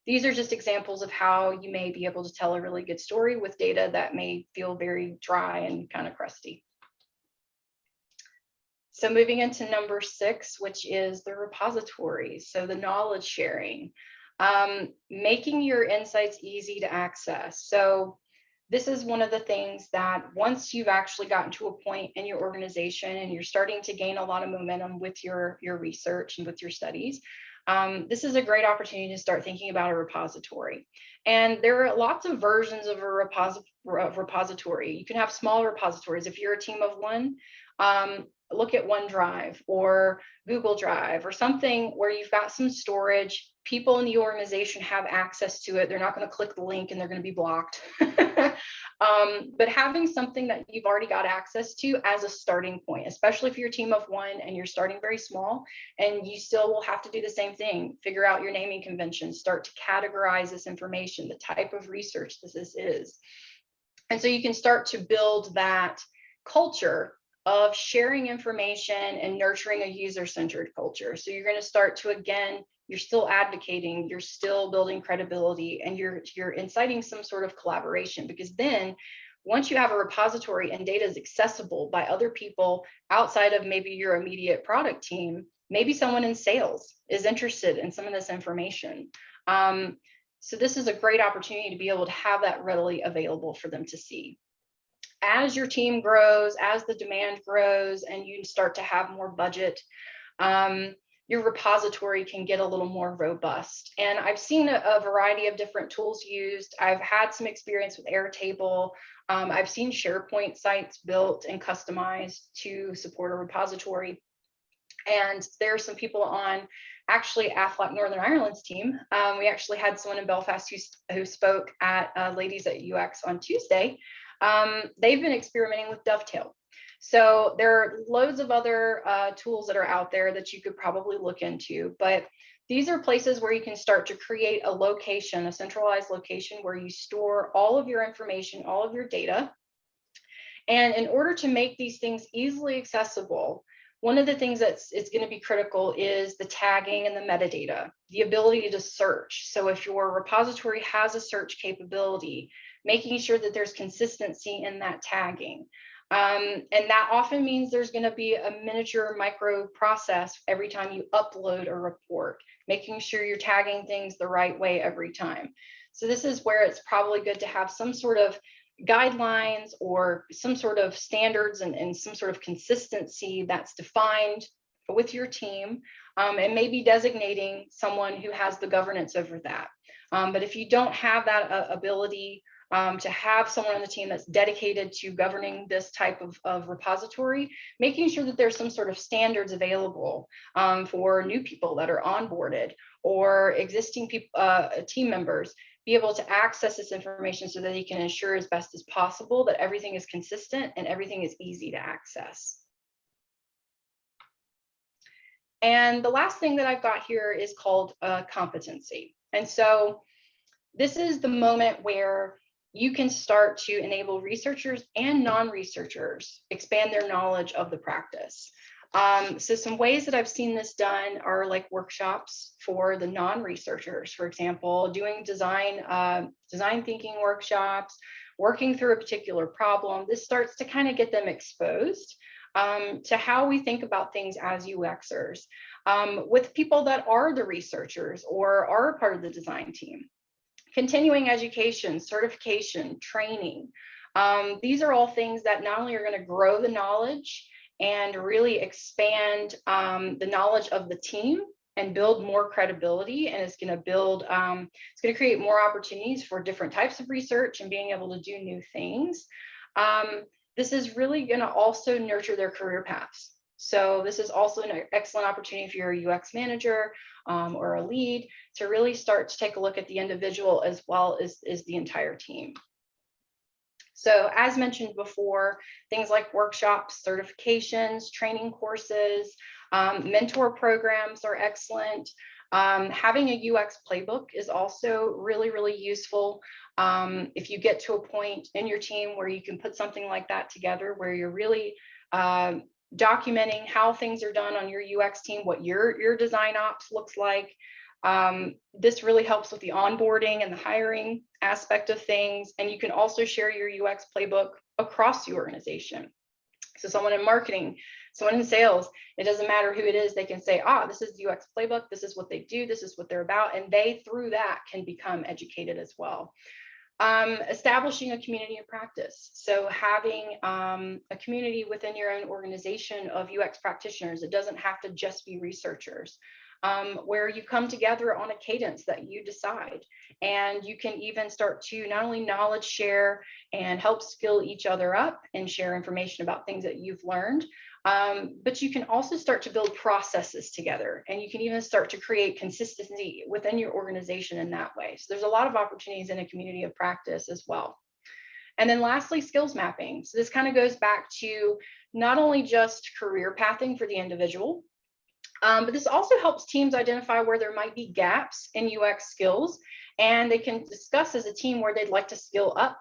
these are just examples of how you may be able to tell a really good story with data that may feel very dry and kind of crusty. So moving into number 6, which is the repository. So the knowledge sharing, making your insights easy to access. So this is one of the things that once you've actually gotten to a point in your organization and you're starting to gain a lot of momentum with your research and with your studies, this is a great opportunity to start thinking about a repository. And there are lots of versions of a repository. You can have small repositories. If you're a team of one, look at OneDrive or Google Drive or something where you've got some storage. People in the organization have access to it. They're not going to click the link and they're going to be blocked. But having something that you've already got access to as a starting point, especially if you're a team of one and you're starting very small, and you still will have to do the same thing, figure out your naming conventions, start to categorize this information, the type of research this is. And so you can start to build that culture of sharing information and nurturing a user-centered culture. So you're going to start to, again, you're still advocating, you're still building credibility, and you're inciting some sort of collaboration, because then once you have a repository and data is accessible by other people outside of maybe your immediate product team, maybe someone in sales is interested in some of this information. So this is a great opportunity to be able to have that readily available for them to see. As your team grows, as the demand grows, and you start to have more budget, your repository can get a little more robust. And I've seen a variety of different tools used. I've had some experience with Airtable. I've seen SharePoint sites built and customized to support a repository. And there are some people on actually AFLAC Northern Ireland's team. We actually had someone in Belfast who spoke at Ladies at UX on Tuesday. They've been experimenting with Dovetail. So there are loads of other tools that are out there that you could probably look into, but these are places where you can start to create a location, a centralized location where you store all of your information, all of your data. And in order to make these things easily accessible, one of the things that's going to be critical is the tagging and the metadata, the ability to search. So if your repository has a search capability, making sure that there's consistency in that tagging. And that often means there's going to be a miniature micro process every time you upload a report, making sure you're tagging things the right way every time. So this is where it's probably good to have some sort of guidelines or some sort of standards and some sort of consistency that's defined with your team, and maybe designating someone who has the governance over that. But if you don't have that ability to have someone on the team that's dedicated to governing this type of repository, making sure that there's some sort of standards available for new people that are onboarded or existing people, team members, be able to access this information so that they can ensure as best as possible that everything is consistent and everything is easy to access. And the last thing that I've got here is called competency. And so this is the moment where you can start to enable researchers and non-researchers expand their knowledge of the practice. So some ways that I've seen this done are like workshops for the non-researchers, for example, doing design thinking workshops, working through a particular problem. This starts to kind of get them exposed to how we think about things as UXers. with people that are the researchers or are a part of the design team. Continuing education, certification, training. These are all things that not only are going to grow the knowledge and really expand the knowledge of the team and build more credibility, and it's going to build, it's going to create more opportunities for different types of research and being able to do new things. This is really going to also nurture their career paths. So this is also an excellent opportunity if you're a UX manager or a lead to really start to take a look at the individual as well as the entire team. So as mentioned before, things like workshops, certifications, training courses, mentor programs are excellent. Having a UX playbook is also really, really useful. If you get to a point in your team where you can put something like that together, where you're really documenting how things are done on your UX team, what your design ops looks like. This really helps with the onboarding and the hiring aspect of things. And you can also share your UX playbook across the organization. So someone in marketing, someone in sales, it doesn't matter who it is, they can say, this is the UX playbook, this is what they do, this is what they're about. And they, through that, can become educated as well. Establishing a community of practice. So having a community within your own organization of UX practitioners, it doesn't have to just be researchers, where you come together on a cadence that you decide. And you can even start to not only knowledge share and help skill each other up and share information about things that you've learned, but you can also start to build processes together, and you can even start to create consistency within your organization in that way. So there's a lot of opportunities in a community of practice as well. And then lastly, skills mapping. So this kind of goes back to not only just career pathing for the individual, but this also helps teams identify where there might be gaps in UX skills, and they can discuss as a team where they'd like to skill up.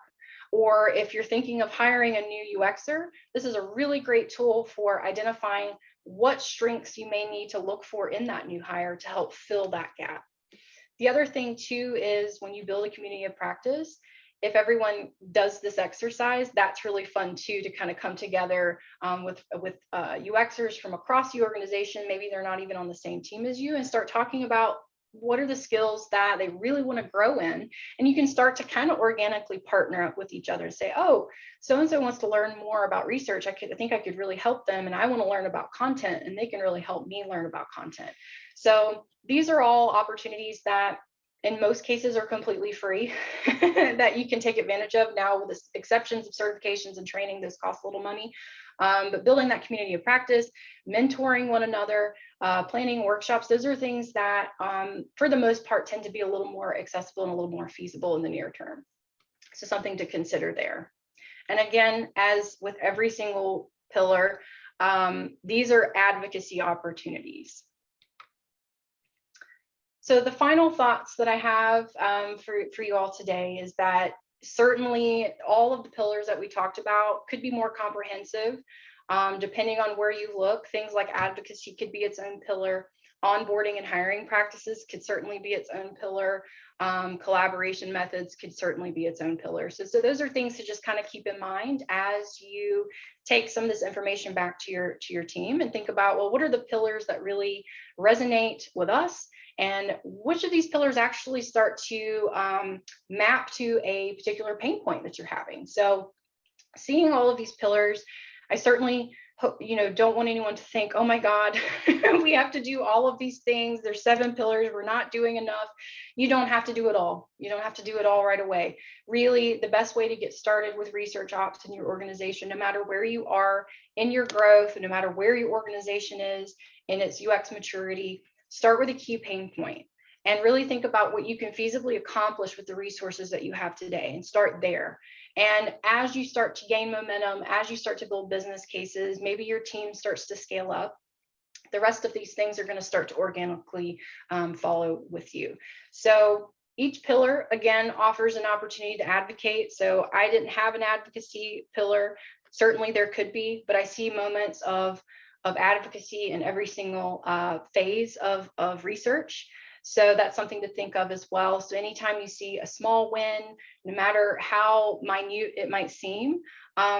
Or if you're thinking of hiring a new UXer, this is a really great tool for identifying what strengths you may need to look for in that new hire to help fill that gap. The other thing too is when you build a community of practice, if everyone does this exercise, that's really fun too, to kind of come together with UXers from across the organization. Maybe they're not even on the same team as you, and start talking about what are the skills that they really want to grow in. And you can start to kind of organically partner up with each other and say, so-and-so wants to learn more about research. I think I could really help them. And I want to learn about content, and they can really help me learn about content. So these are all opportunities that in most cases are completely free that you can take advantage of. Now, with the exceptions of certifications and training, those cost a little money. But building that community of practice, mentoring one another, planning workshops, those are things that for the most part tend to be a little more accessible and a little more feasible in the near term. So something to consider there. And again, as with every single pillar, these are advocacy opportunities. So the final thoughts that I have for you all today is that certainly all of the pillars that we talked about could be more comprehensive, depending on where you look. Things like advocacy could be its own pillar. Onboarding and hiring practices could certainly be its own pillar. Collaboration methods could certainly be its own pillar. So those are things to just kind of keep in mind as you take some of this information back to your team and think about, well, what are the pillars that really resonate with us? And which of these pillars actually start to map to a particular pain point that you're having? So seeing all of these pillars, I certainly don't want anyone to think, oh my God, we have to do all of these things. There's 7 pillars, we're not doing enough. You don't have to do it all. You don't have to do it all right away. Really, the best way to get started with research ops in your organization, no matter where you are in your growth, no matter where your organization is in its UX maturity, start with a key pain point and really think about what you can feasibly accomplish with the resources that you have today, and start there. And as you start to gain momentum, as you start to build business cases, maybe your team starts to scale up, the rest of these things are going to start to organically follow with you. So each pillar, again, offers an opportunity to advocate. So I didn't have an advocacy pillar. Certainly there could be, but I see moments of advocacy in every single phase of research. So that's something to think of as well. So anytime you see a small win, no matter how minute it might seem,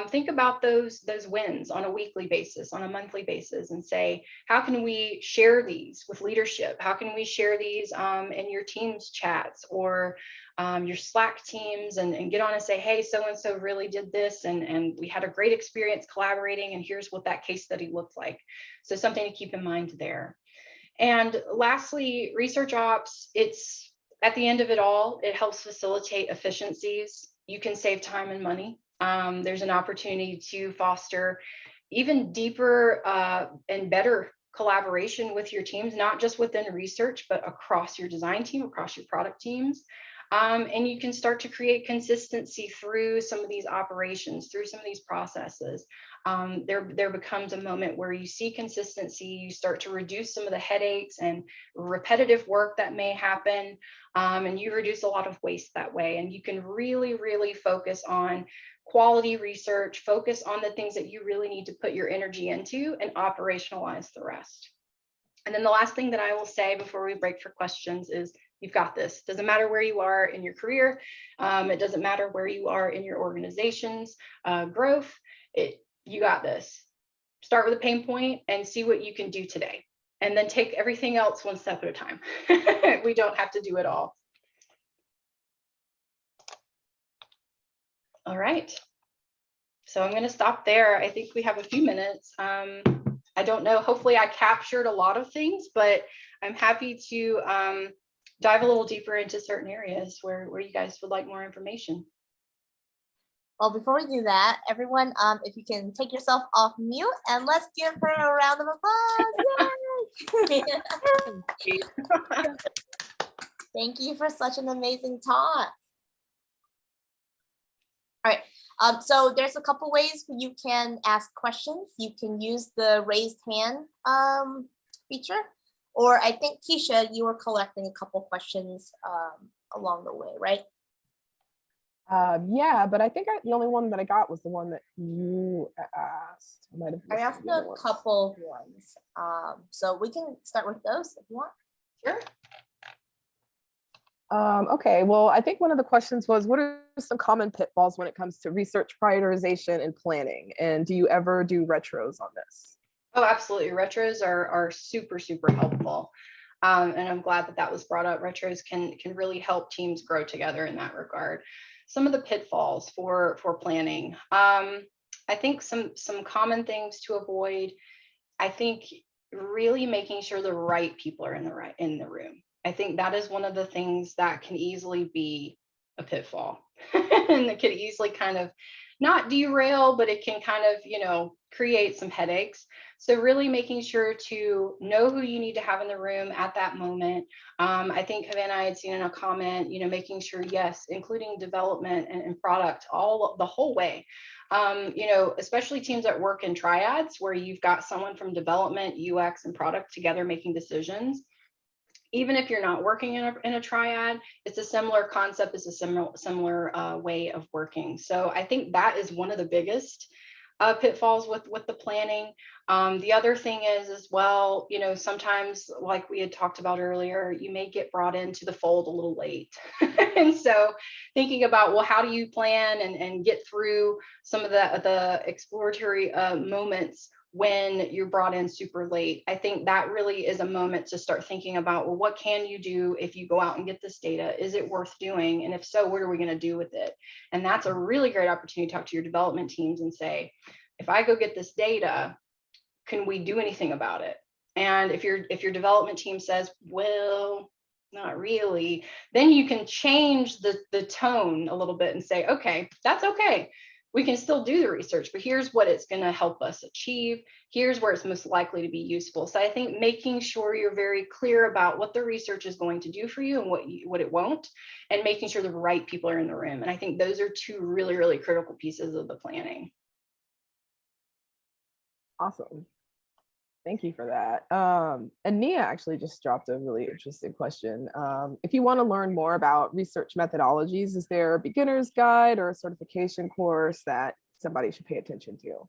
Think about those wins on a weekly basis, on a monthly basis, and say, how can we share these with leadership? How can we share these in your team's chats or your Slack teams, and get on and say, hey, so-and-so really did this, and we had a great experience collaborating, and here's what that case study looked like. So something to keep in mind there. And lastly, ResearchOps, it's at the end of it all, it helps facilitate efficiencies. You can save time and money. There's an opportunity to foster even deeper and better collaboration with your teams, not just within research, but across your design team, across your product teams. And you can start to create consistency through some of these operations, through some of these processes. There becomes a moment where you see consistency, you start to reduce some of the headaches and repetitive work that may happen, and you reduce a lot of waste that way. And you can really, really focus on quality research, focus on the things that you really need to put your energy into, and operationalize the rest. And then the last thing that I will say before we break for questions is, you've got this. Doesn't matter where you are in your career. It doesn't matter where you are in your organization's growth. You got this. Start with a pain point and see what you can do today. And then take everything else one step at a time. We don't have to do it all. All right. So I'm going to stop there. I think we have a few minutes. I don't know. Hopefully I captured a lot of things, but I'm happy to dive a little deeper into certain areas where you guys would like more information. Well, before we do that, everyone, if you can take yourself off mute, and let's give her a round of applause. Yay! Thank you for such an amazing talk. All right, so there's a couple ways you can ask questions. You can use the raised hand feature, or I think, Keisha, you were collecting a couple questions along the way, right? Yeah, but I think the only one that I got was the one that you asked. I asked a couple ones, so we can start with those if you want. Sure. Okay, well, I think one of the questions was, what are some common pitfalls when it comes to research prioritization and planning? And do you ever do retros on this? Oh, absolutely. Retros are super, super helpful. And I'm glad that was brought up. Retros can really help teams grow together in that regard. Some of the pitfalls for planning. I think some common things to avoid. I think really making sure the right people are in the room. I think that is one of the things that can easily be a pitfall, and it could easily kind of not derail, but it can kind of, create some headaches. So really making sure to know who you need to have in the room at that moment. I think Havana, I had seen in a comment, making sure, yes, including development and product the whole way. Especially teams that work in triads where you've got someone from development, UX, and product together making decisions. Even if you're not working in a triad, it's a similar concept, it's a similar way of working. So I think that is one of the biggest pitfalls with the planning. The other thing is as well, sometimes, like we had talked about earlier, you may get brought into the fold a little late. And so thinking about, well, how do you plan and get through some of the exploratory moments when you're brought in super late. I think that really is a moment to start thinking about, well, what can you do if you go out and get this data? Is it worth doing? And if so, what are we going to do with it? And that's a really great opportunity to talk to your development teams and say, if I go get this data, can we do anything about it? And if your development team says, well, not really, then you can change the tone a little bit and say, okay, that's okay. We can still do the research, but here's what it's going to help us achieve. Here's where it's most likely to be useful. So I think making sure you're very clear about what the research is going to do for you and what it won't, and making sure the right people are in the room. And I think those are two really, really critical pieces of the planning. Awesome. Thank you for that. And Nia actually just dropped a really interesting question. If you want to learn more about research methodologies, is there a beginner's guide or a certification course that somebody should pay attention to?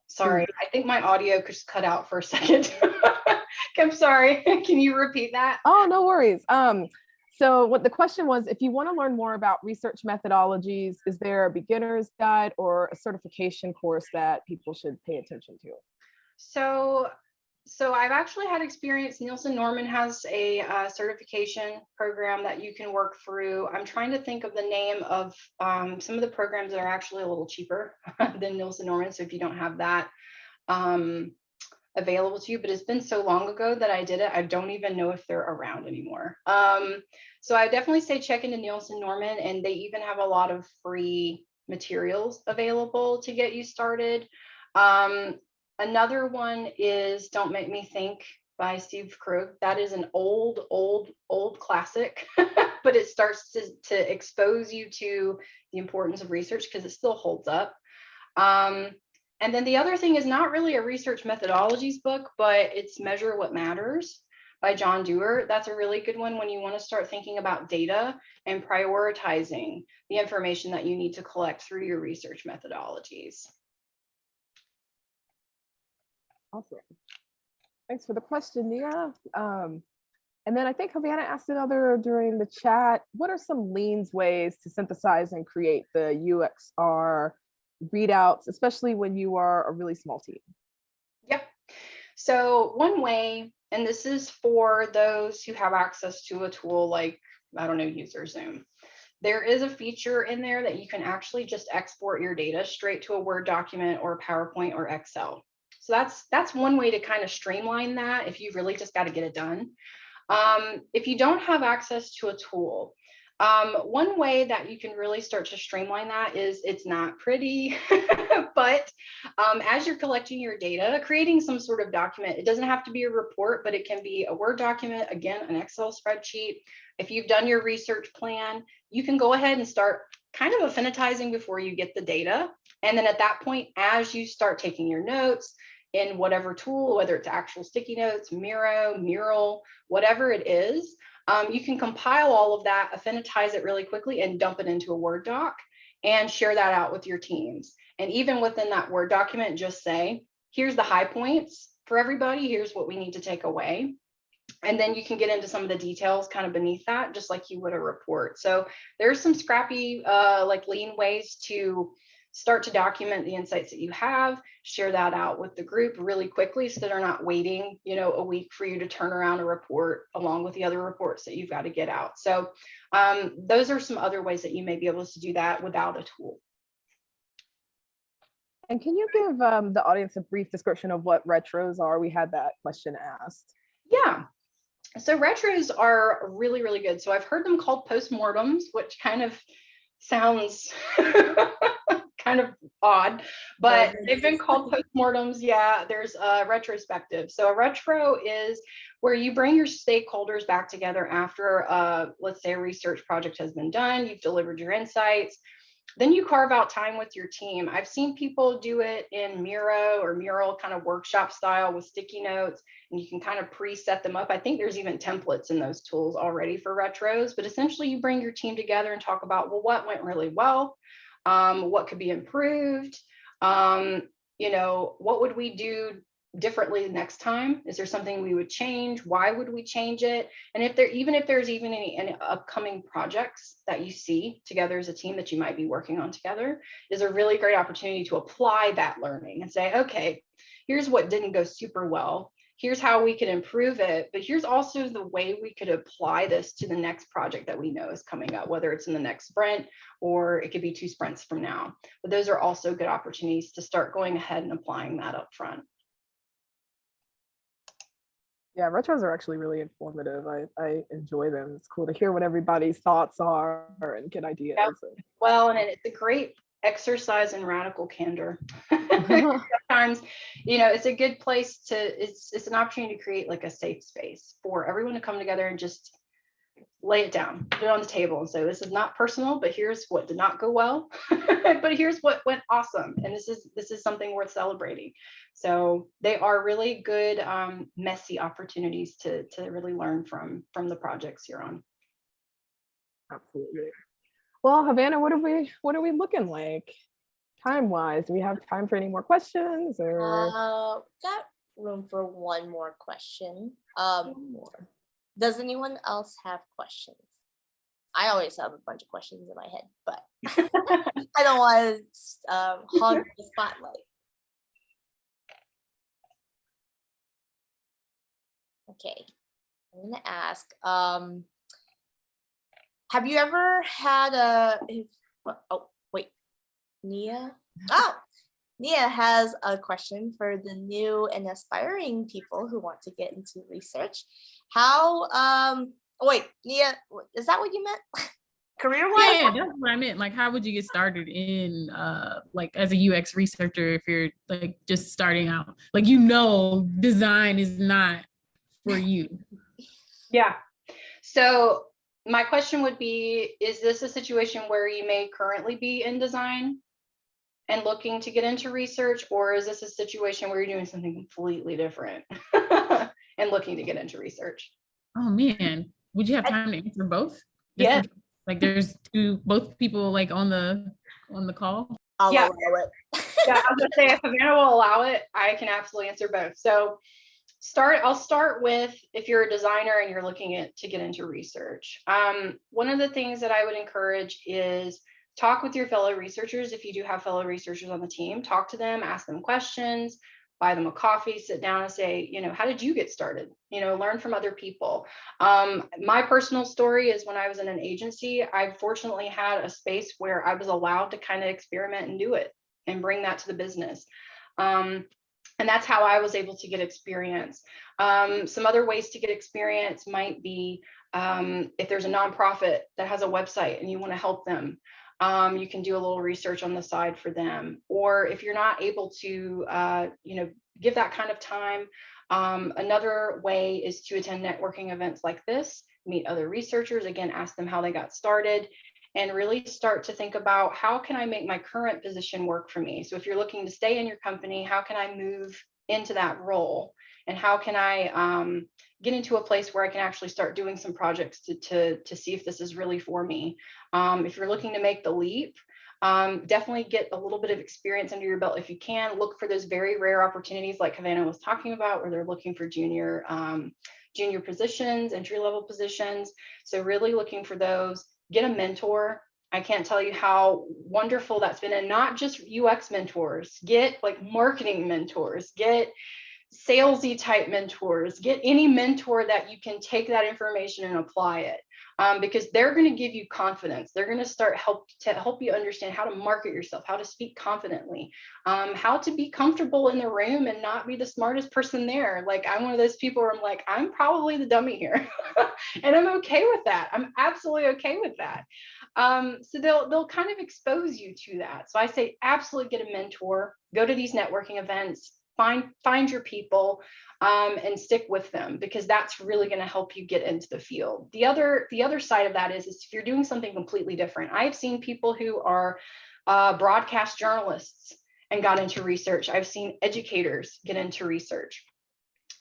Sorry, I think my audio just cut out for a second. I'm sorry. Can you repeat that? Oh, no worries. So what the question was, if you want to learn more about research methodologies, is there a beginner's guide or a certification course that people should pay attention to? So I've actually had experience. Nielsen Norman has a certification program that you can work through. I'm trying to think of the name of some of the programs that are actually a little cheaper than Nielsen Norman. So if you don't have that available to you, but it's been so long ago that I did it, I don't even know if they're around anymore. So I definitely say check into Nielsen Norman, and they even have a lot of free materials available to get you started. Another one is Don't Make Me Think by Steve Krug. That is an old classic, but it starts to expose you to the importance of research because it still holds up. And then the other thing is not really a research methodologies book, but it's Measure What Matters by John Dewar. That's a really good one when you want to start thinking about data and prioritizing the information that you need to collect through your research methodologies. Awesome. Thanks for the question, Nia. And then I think Havana asked another during the chat. What are some leans ways to synthesize and create the UXR readouts, especially when you are a really small team? Yep. So one way, and this is for those who have access to a tool like, I don't know, User Zoom. There is a feature in there that you can actually just export your data straight to a Word document or PowerPoint or Excel. So that's one way to kind of streamline that if you really just got to get it done. If you don't have access to a tool, one way that you can really start to streamline that is, it's not pretty, but as you're collecting your data, creating some sort of document, it doesn't have to be a report, but it can be a Word document, again, an Excel spreadsheet. If you've done your research plan, you can go ahead and start kind of affinitizing before you get the data. And then at that point, as you start taking your notes in whatever tool, whether it's actual sticky notes, Miro, Mural, whatever it is, you can compile all of that, affinitize it really quickly, and dump it into a Word doc and share that out with your teams. And even within that Word document, just say, here's the high points for everybody, here's what we need to take away. And then you can get into some of the details kind of beneath that, just like you would a report. So there's some scrappy, like lean ways to start to document the insights that you have, share that out with the group really quickly so they're not waiting, a week for you to turn around a report along with the other reports that you've got to get out. So those are some other ways that you may be able to do that without a tool. And can you give the audience a brief description of what retros are? We had that question asked. Yeah. So retros are really, really good. So I've heard them called postmortems, which kind of sounds kind of odd, but they've been called postmortems. Yeah, there's a retrospective. So a retro is where you bring your stakeholders back together after, let's say, a research project has been done, you've delivered your insights. Then you carve out time with your team. I've seen people do it in Miro or Mural kind of workshop style with sticky notes, and you can kind of preset them up. I think there's even templates in those tools already for retros, but essentially you bring your team together and talk about, well, what went really well? What could be improved? What would we do differently next time? Is there something we would change? Why would we change it? And if there's any upcoming projects that you see together as a team that you might be working on together, is a really great opportunity to apply that learning and say, okay, here's what didn't go super well. Here's how we could improve it, but here's also the way we could apply this to the next project that we know is coming up, whether it's in the next sprint or it could be 2 sprints from now. But those are also good opportunities to start going ahead and applying that up front. Yeah, retros are actually really informative. I enjoy them. It's cool to hear what everybody's thoughts are and get ideas. Yep. Well, and it's a great exercise in radical candor. Sometimes, it's a good place it's an opportunity to create like a safe space for everyone to come together and just lay it down, put it on the table and say, this is not personal, but here's what did not go well, but here's what went awesome. And this is something worth celebrating. So they are really good, messy opportunities to really learn from the projects you're on. Absolutely. Well, Havana, what are we looking like time-wise? Do we have time for any more questions or? Got room for one more question. One more. Does anyone else have questions? I always have a bunch of questions in my head, but I don't want to hog the spotlight. Okay, I'm gonna ask. Have you ever had oh wait, Nia? Oh, Nia has a question for the new and aspiring people who want to get into research. How oh wait, Nia, is that what you meant? Career-wise? Yeah, that's what I meant. Like, how would you get started in like as a UX researcher if you're like just starting out? Like, design is not for you. Yeah. So my question would be, is this a situation where you may currently be in design and looking to get into research, or is this a situation where you're doing something completely different and looking to get into research? Oh man, would you have time to answer both? Yeah. Like there's both people like on the call. I'll Yeah. allow it. Yeah, I was gonna say if Havana will allow it, I can absolutely answer both. So I'll start with if you're a designer and you're looking to get into research. One of the things that I would encourage is talk with your fellow researchers. If you do have fellow researchers on the team, talk to them, ask them questions, buy them a coffee, sit down and say, how did you get started? Learn from other people. My personal story is when I was in an agency, I fortunately had a space where I was allowed to kind of experiment and do it and bring that to the business. And that's how I was able to get experience. Some other ways to get experience might be if there's a nonprofit that has a website and you want to help them, you can do a little research on the side for them. Or if you're not able to, give that kind of time, another way is to attend networking events like this, meet other researchers, again, ask them how they got started, and really start to think about how can I make my current position work for me? So if you're looking to stay in your company, how can I move into that role? And how can I get into a place where I can actually start doing some projects to see if this is really for me? If you're looking to make the leap, definitely get a little bit of experience under your belt if you can. Look for those very rare opportunities like Havana was talking about, where they're looking for junior positions, entry-level positions. So really looking for those. Get a mentor. I can't tell you how wonderful that's been. And not just UX mentors, get like marketing mentors, get salesy type mentors, get any mentor that you can take that information and apply it. Because they're going to give you confidence. They're going to start to help you understand how to market yourself, how to speak confidently, how to be comfortable in the room and not be the smartest person there. Like I'm one of those people where I'm like, I'm probably the dummy here. And I'm okay with that. I'm absolutely okay with that. So they'll kind of expose you to that. So I say absolutely get a mentor, go to these networking events, find your people, and stick with them, because that's really going to help you get into the field. The other side of that is if you're doing something completely different. I've seen people who are broadcast journalists and got into research. I've seen educators get into research.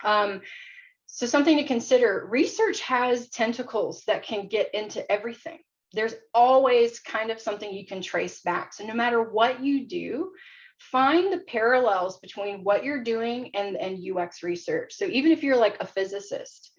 So something to consider, research has tentacles that can get into everything. There's always kind of something you can trace back. So no matter what you do, find the parallels between what you're doing and UX research. So even if you're like a physicist,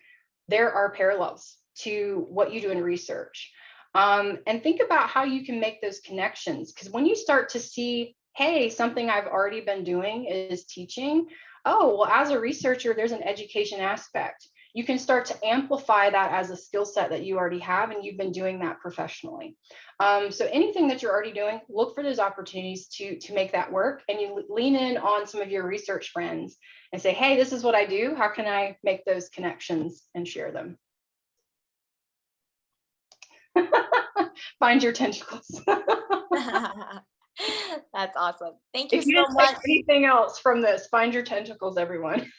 there are parallels to what you do in research. And think about how you can make those connections. Because when you start to see, hey, something I've already been doing is teaching. Oh, well, as a researcher, there's an education aspect. You can start to amplify that as a skill set that you already have, and you've been doing that professionally. So anything that you're already doing, look for those opportunities to make that work, and you lean in on some of your research friends and say, hey, this is what I do. How can I make those connections and share them? Find your tentacles. That's awesome. Thank you If you so didn't much. take anything else from this, find your tentacles, everyone.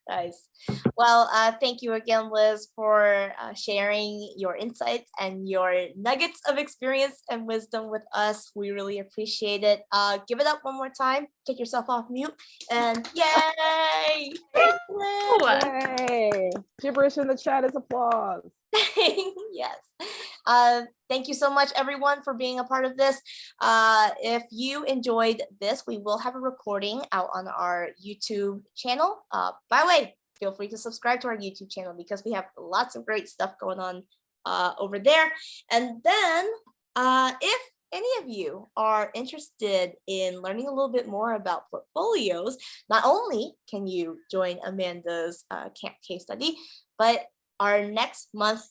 Nice. Well, thank you again, Liz, for sharing your insights and your nuggets of experience and wisdom with us. We really appreciate it. Give it up one more time. Take yourself off mute. And yay! Thanks, Liz. Yay! Gibberish in the chat is applause. Yes. Thank you so much, everyone, for being a part of this. If you enjoyed this, we will have a recording out on our YouTube channel. By the way, feel free to subscribe to our YouTube channel because we have lots of great stuff going on over there. And then if any of you are interested in learning a little bit more about portfolios, not only can you join Amanda's camp case study, but our next month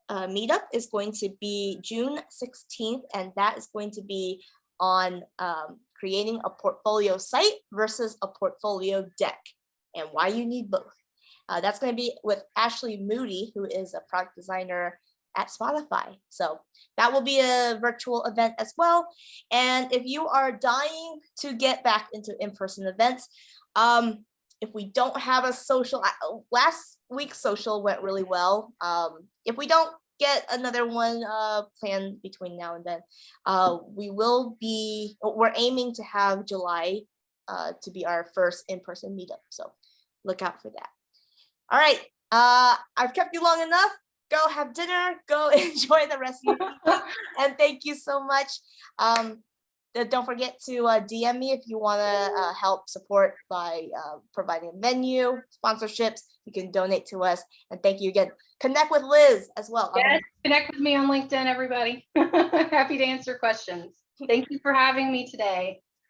meetup is going to be June 16th, and that is going to be on creating a portfolio site versus a portfolio deck and why you need both. That's going to be with Ashley Moody, who is a product designer at Spotify. So that will be a virtual event as well. And if you are dying to get back into in-person events, if we don't have a social, last week's social went really well. If we don't get another one planned between now and then, we're aiming to have July to be our first in-person meetup. So look out for that. All right, I've kept you long enough. Go have dinner, go enjoy the rest of your evening, and thank you so much. Don't forget to DM me if you want to help support by providing a venue, sponsorships. You can donate to us, and thank you again. Connect with Liz as well. Yes, connect with me on LinkedIn, everybody. Happy to answer questions. Thank you for having me today.